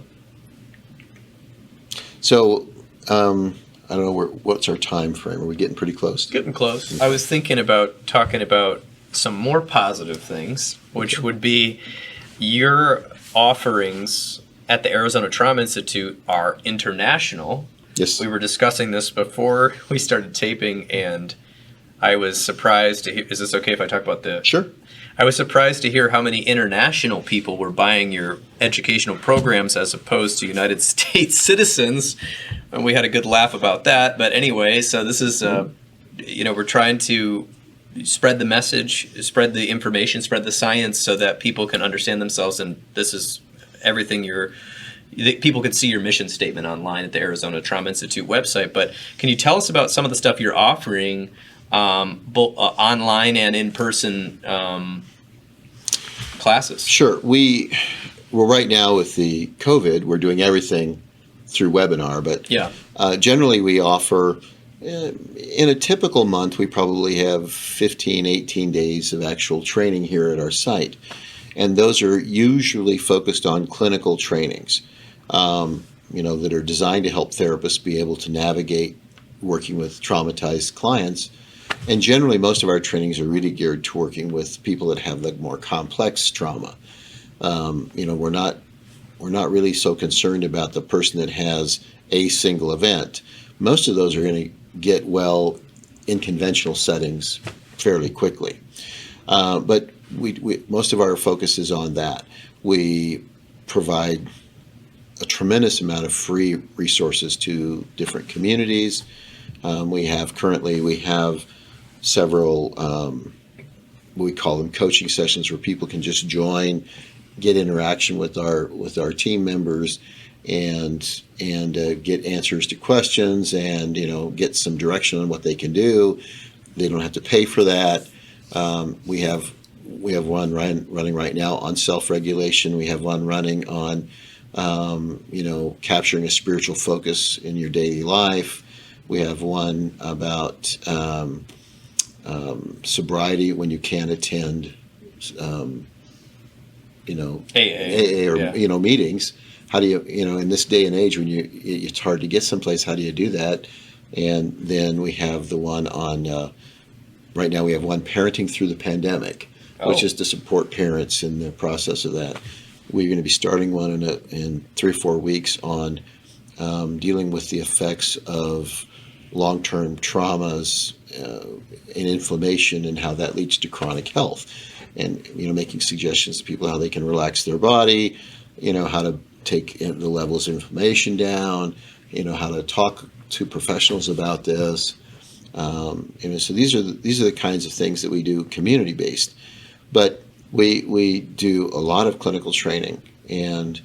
don't know what's our time frame. Are we getting pretty close? Getting close. I was thinking about talking about some more positive things, which would be your offerings at the Arizona Trauma Institute are international. Yes. We were discussing this before we started taping, and I was surprised to hear, is this okay if I talk about the... Sure. I was surprised to hear how many international people were buying your educational programs as opposed to United States citizens, and we had a good laugh about that. But anyway, so this is, we're trying to spread the message, spread the information, spread the science so that people can understand themselves, and this is everything people could see your mission statement online at the Arizona Trauma Institute website. But can you tell us about some of the stuff you're offering both online and in-person classes? Sure. Well, right now with the COVID, we're doing everything through webinar, but generally we offer, in a typical month, we probably have 15, 18 days of actual training here at our site. And those are usually focused on clinical trainings, that are designed to help therapists be able to navigate working with traumatized clients. And generally, most of our trainings are really geared to working with people that have like more complex trauma. We're not really so concerned about the person that has a single event. Most of those are going to get well in conventional settings fairly quickly. But we most of our focus is on that. We provide a tremendous amount of free resources to different communities. We have several, we call them coaching sessions, where people can just join, get interaction with our team members, and get answers to questions, and get some direction on what they can do. They don't have to pay for that. We have we have one running right now on self-regulation. We have one running on capturing a spiritual focus in your daily life. We have one about sobriety when you can't attend AA or meetings. How do you in this day and age when it's hard to get someplace, how do you do that? And then we have the one on right now we have one parenting through the pandemic, which is to support parents in the process of that. We're going to be starting one in 3 or 4 weeks on dealing with the effects of long-term traumas and inflammation and how that leads to chronic health, and making suggestions to people how they can relax their body, how to take the levels of inflammation down, how to talk to professionals about this. So these are the kinds of things that we do community-based, but we do a lot of clinical training, and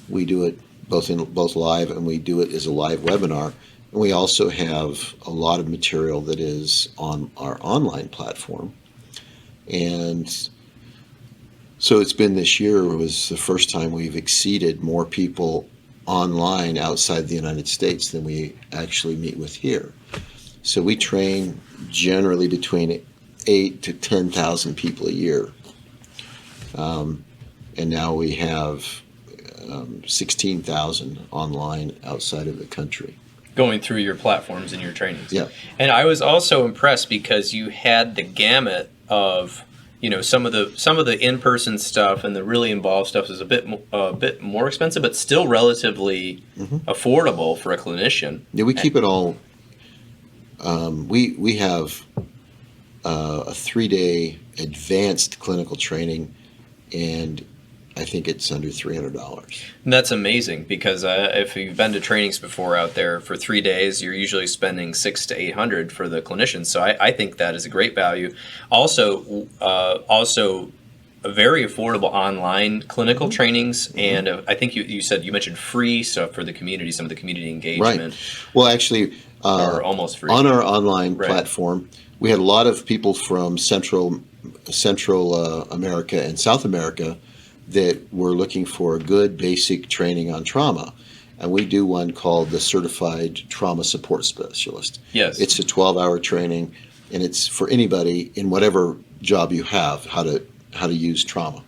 we do it both live, and we do it as a live webinar. And we also have a lot of material that is on our online platform. And so it's been this year was the first time we've exceeded more people online outside the United States than we actually meet with here. So we train generally between 8,000 to 10,000 people a year. And now we have 16,000 online outside of the country. Going through your platforms and your trainings. Yeah. And I was also impressed because you had the gamut of, some of the in-person stuff and the really involved stuff is a bit more expensive, but still relatively affordable for a clinician. Yeah, we keep it all. We have a 3-day advanced clinical training, and I think it's under $300. And that's amazing because if you've been to trainings before out there for 3 days, you're usually spending $600 to $800 for the clinicians. So I think that is a great value. Also, a very affordable online clinical trainings, and I think you mentioned free stuff for the community, some of the community engagement. Right. Well, actually, or almost free on our online platform, we had a lot of people from Central America and South America that were looking for a good basic training on trauma. And we do one called the Certified Trauma Support Specialist. Yes. It's a 12-hour training, and it's for anybody in whatever job you have, how to use trauma.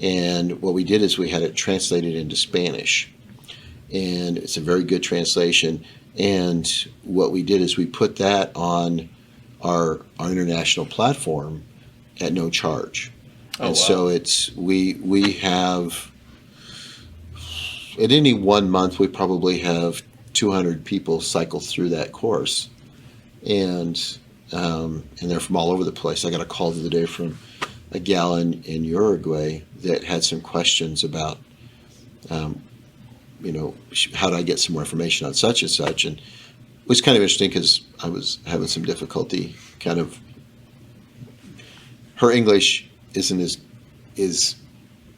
And what we did is we had it translated into Spanish. And it's a very good translation. And what we did is we put that on our international platform at no charge. And so we have, at any 1 month, we probably have 200 people cycle through that course. And they're from all over the place. I got a call the other day from a gal in Uruguay that had some questions about, how do I get some more information on such and such? And it was kind of interesting because I was having some difficulty her English is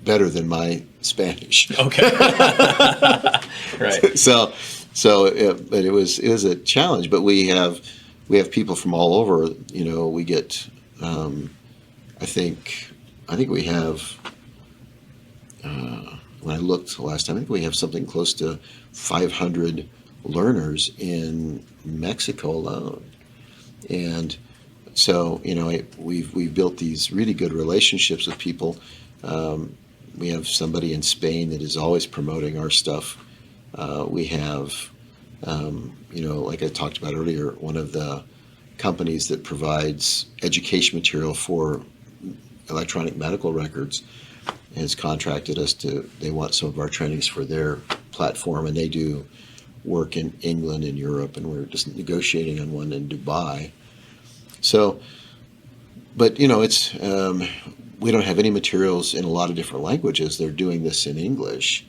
better than my Spanish. Okay. Right. But it was a challenge. But we have people from all over. We get. I think we have. When I looked last time, I think we have something close to 500 learners in Mexico alone, and. So, we've built these really good relationships with people. We have somebody in Spain that is always promoting our stuff. We have, like I talked about earlier, one of the companies that provides education material for electronic medical records has contracted us they want some of our trainings for their platform, and they do work in England and Europe, and we're just negotiating on one in Dubai. So, but it's we don't have any materials in a lot of different languages. They're doing this in English,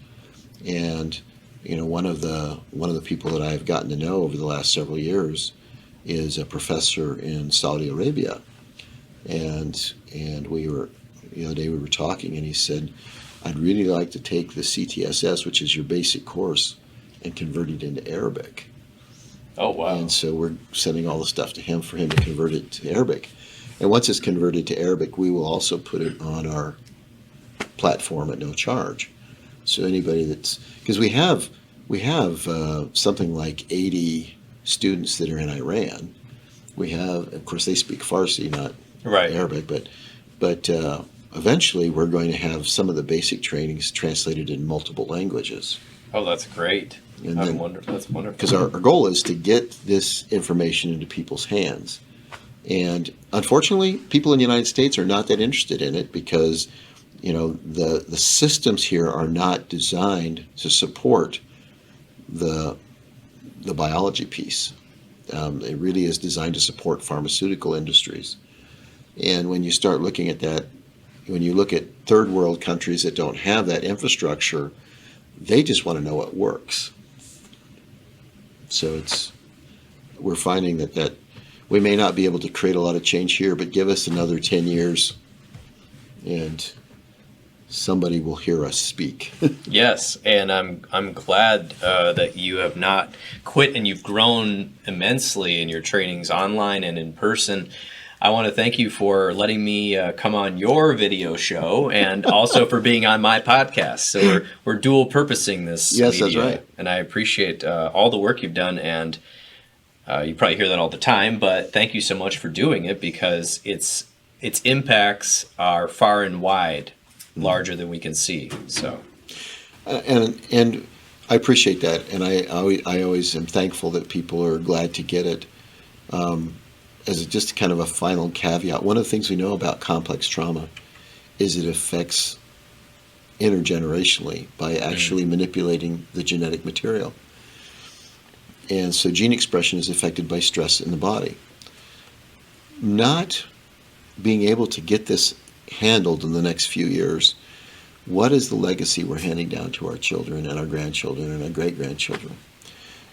and one of the people that I've gotten to know over the last several years is a professor in Saudi Arabia, and we were the other day we were talking, and he said, I'd really like to take the CTSS, which is your basic course, and convert it into Arabic. Oh, wow. And so we're sending all the stuff to him for him to convert it to Arabic. And once it's converted to Arabic, we will also put it on our platform at no charge. So anybody because we have something like 80 students that are in Iran. We have, of course, they speak Farsi, not Arabic, but eventually we're going to have some of the basic trainings translated in multiple languages. Oh, that's great. That's wonderful. Because our goal is to get this information into people's hands. And unfortunately, people in the United States are not that interested in it because, the systems here are not designed to support the biology piece. It really is designed to support pharmaceutical industries. And when you start looking at that, when you look at third world countries that don't have that infrastructure, they just want to know what works. So we're finding that we may not be able to create a lot of change here, but give us another 10 years and somebody will hear us speak. Yes, and I'm glad that you have not quit and you've grown immensely in your trainings online and in person. I want to thank you for letting me come on your video show and also for being on my podcast. So we're dual purposing this Yes, media, that's right. And I appreciate all the work you've done, and you probably hear that all the time, but thank you so much for doing it because its impacts are far and wide, larger than we can see. So, and I appreciate that, and I always am thankful that people are glad to get it. As just kind of a final caveat, one of the things we know about complex trauma is it affects intergenerationally by actually manipulating the genetic material. And so gene expression is affected by stress in the body. Not being able to get this handled in the next few years, what is the legacy we're handing down to our children and our grandchildren and our great-grandchildren?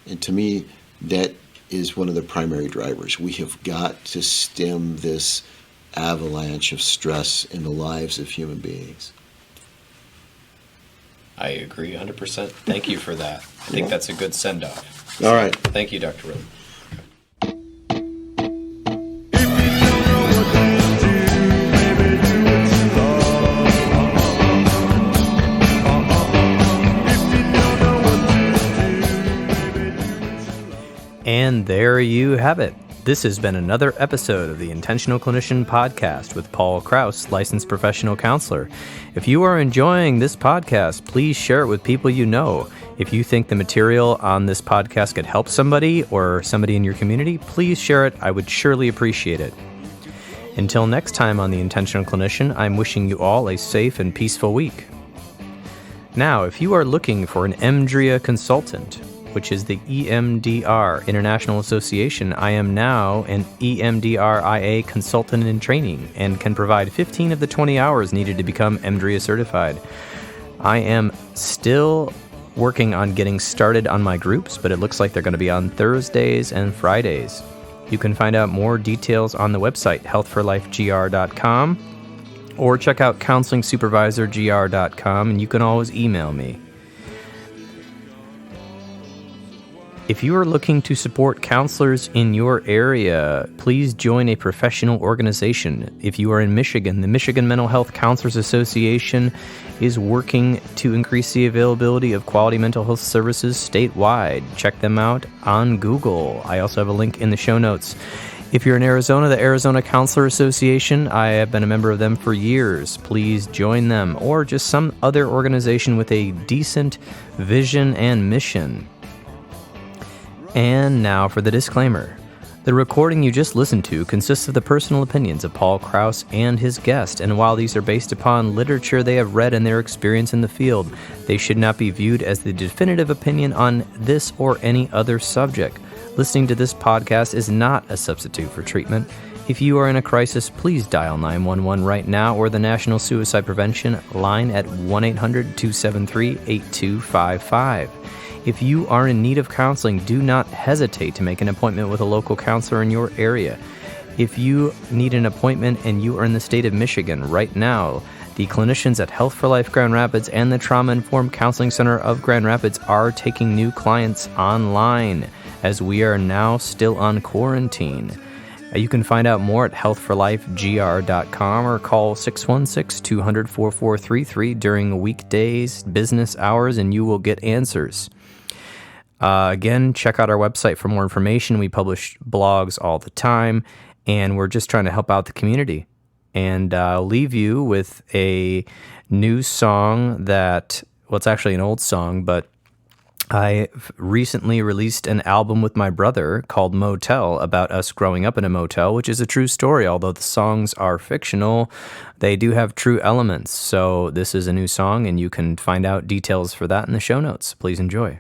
And to me, that is one of the primary drivers. We have got to stem this avalanche of stress in the lives of human beings. I agree 100%. Thank you for that. I think that's a good send-off. All right. Thank you, Dr. Rhoton. And there you have it. This has been another episode of the Intentional Clinician Podcast with Paul Krauss, licensed professional counselor. If you are enjoying this podcast, please share it with people you know. If you think the material on this podcast could help somebody or somebody in your community, please share it. I would surely appreciate it. Until next time on the Intentional Clinician, I'm wishing you all a safe and peaceful week. Now, if you are looking for an EMDRIA consultant, which is the EMDR International Association, I am now an EMDR-IA consultant in training and can provide 15 of the 20 hours needed to become EMDRIA certified. I am still working on getting started on my groups, but it looks like they're going to be on Thursdays and Fridays. You can find out more details on the website, healthforlifegr.com, or check out counselingsupervisorgr.com, and you can always email me. If you are looking to support counselors in your area, please join a professional organization. If you are in Michigan, the Michigan Mental Health Counselors Association is working to increase the availability of quality mental health services statewide. Check them out on Google. I also have a link in the show notes. If you're in Arizona, the Arizona Counselor Association, I have been a member of them for years. Please join them, or just some other organization with a decent vision and mission. And now for the disclaimer. The recording you just listened to consists of the personal opinions of Paul Krauss and his guest, and while these are based upon literature they have read and their experience in the field, they should not be viewed as the definitive opinion on this or any other subject. Listening to this podcast is not a substitute for treatment. If you are in a crisis, please dial 911 right now or the National Suicide Prevention line at 1-800-273-8255. If you are in need of counseling, do not hesitate to make an appointment with a local counselor in your area. If you need an appointment and you are in the state of Michigan right now, the clinicians at Health for Life Grand Rapids and the Trauma Informed Counseling Center of Grand Rapids are taking new clients online, as we are now still on quarantine. You can find out more at healthforlifegr.com or call 616-200-4433 during weekdays, business hours, and you will get answers. Again, check out our website for more information. We publish blogs all the time, and we're just trying to help out the community. And I'll leave you with a new song that, well, it's actually an old song, but I recently released an album with my brother called Motel about us growing up in a motel, which is a true story. Although the songs are fictional, they do have true elements. So this is a new song, and you can find out details for that in the show notes. Please enjoy.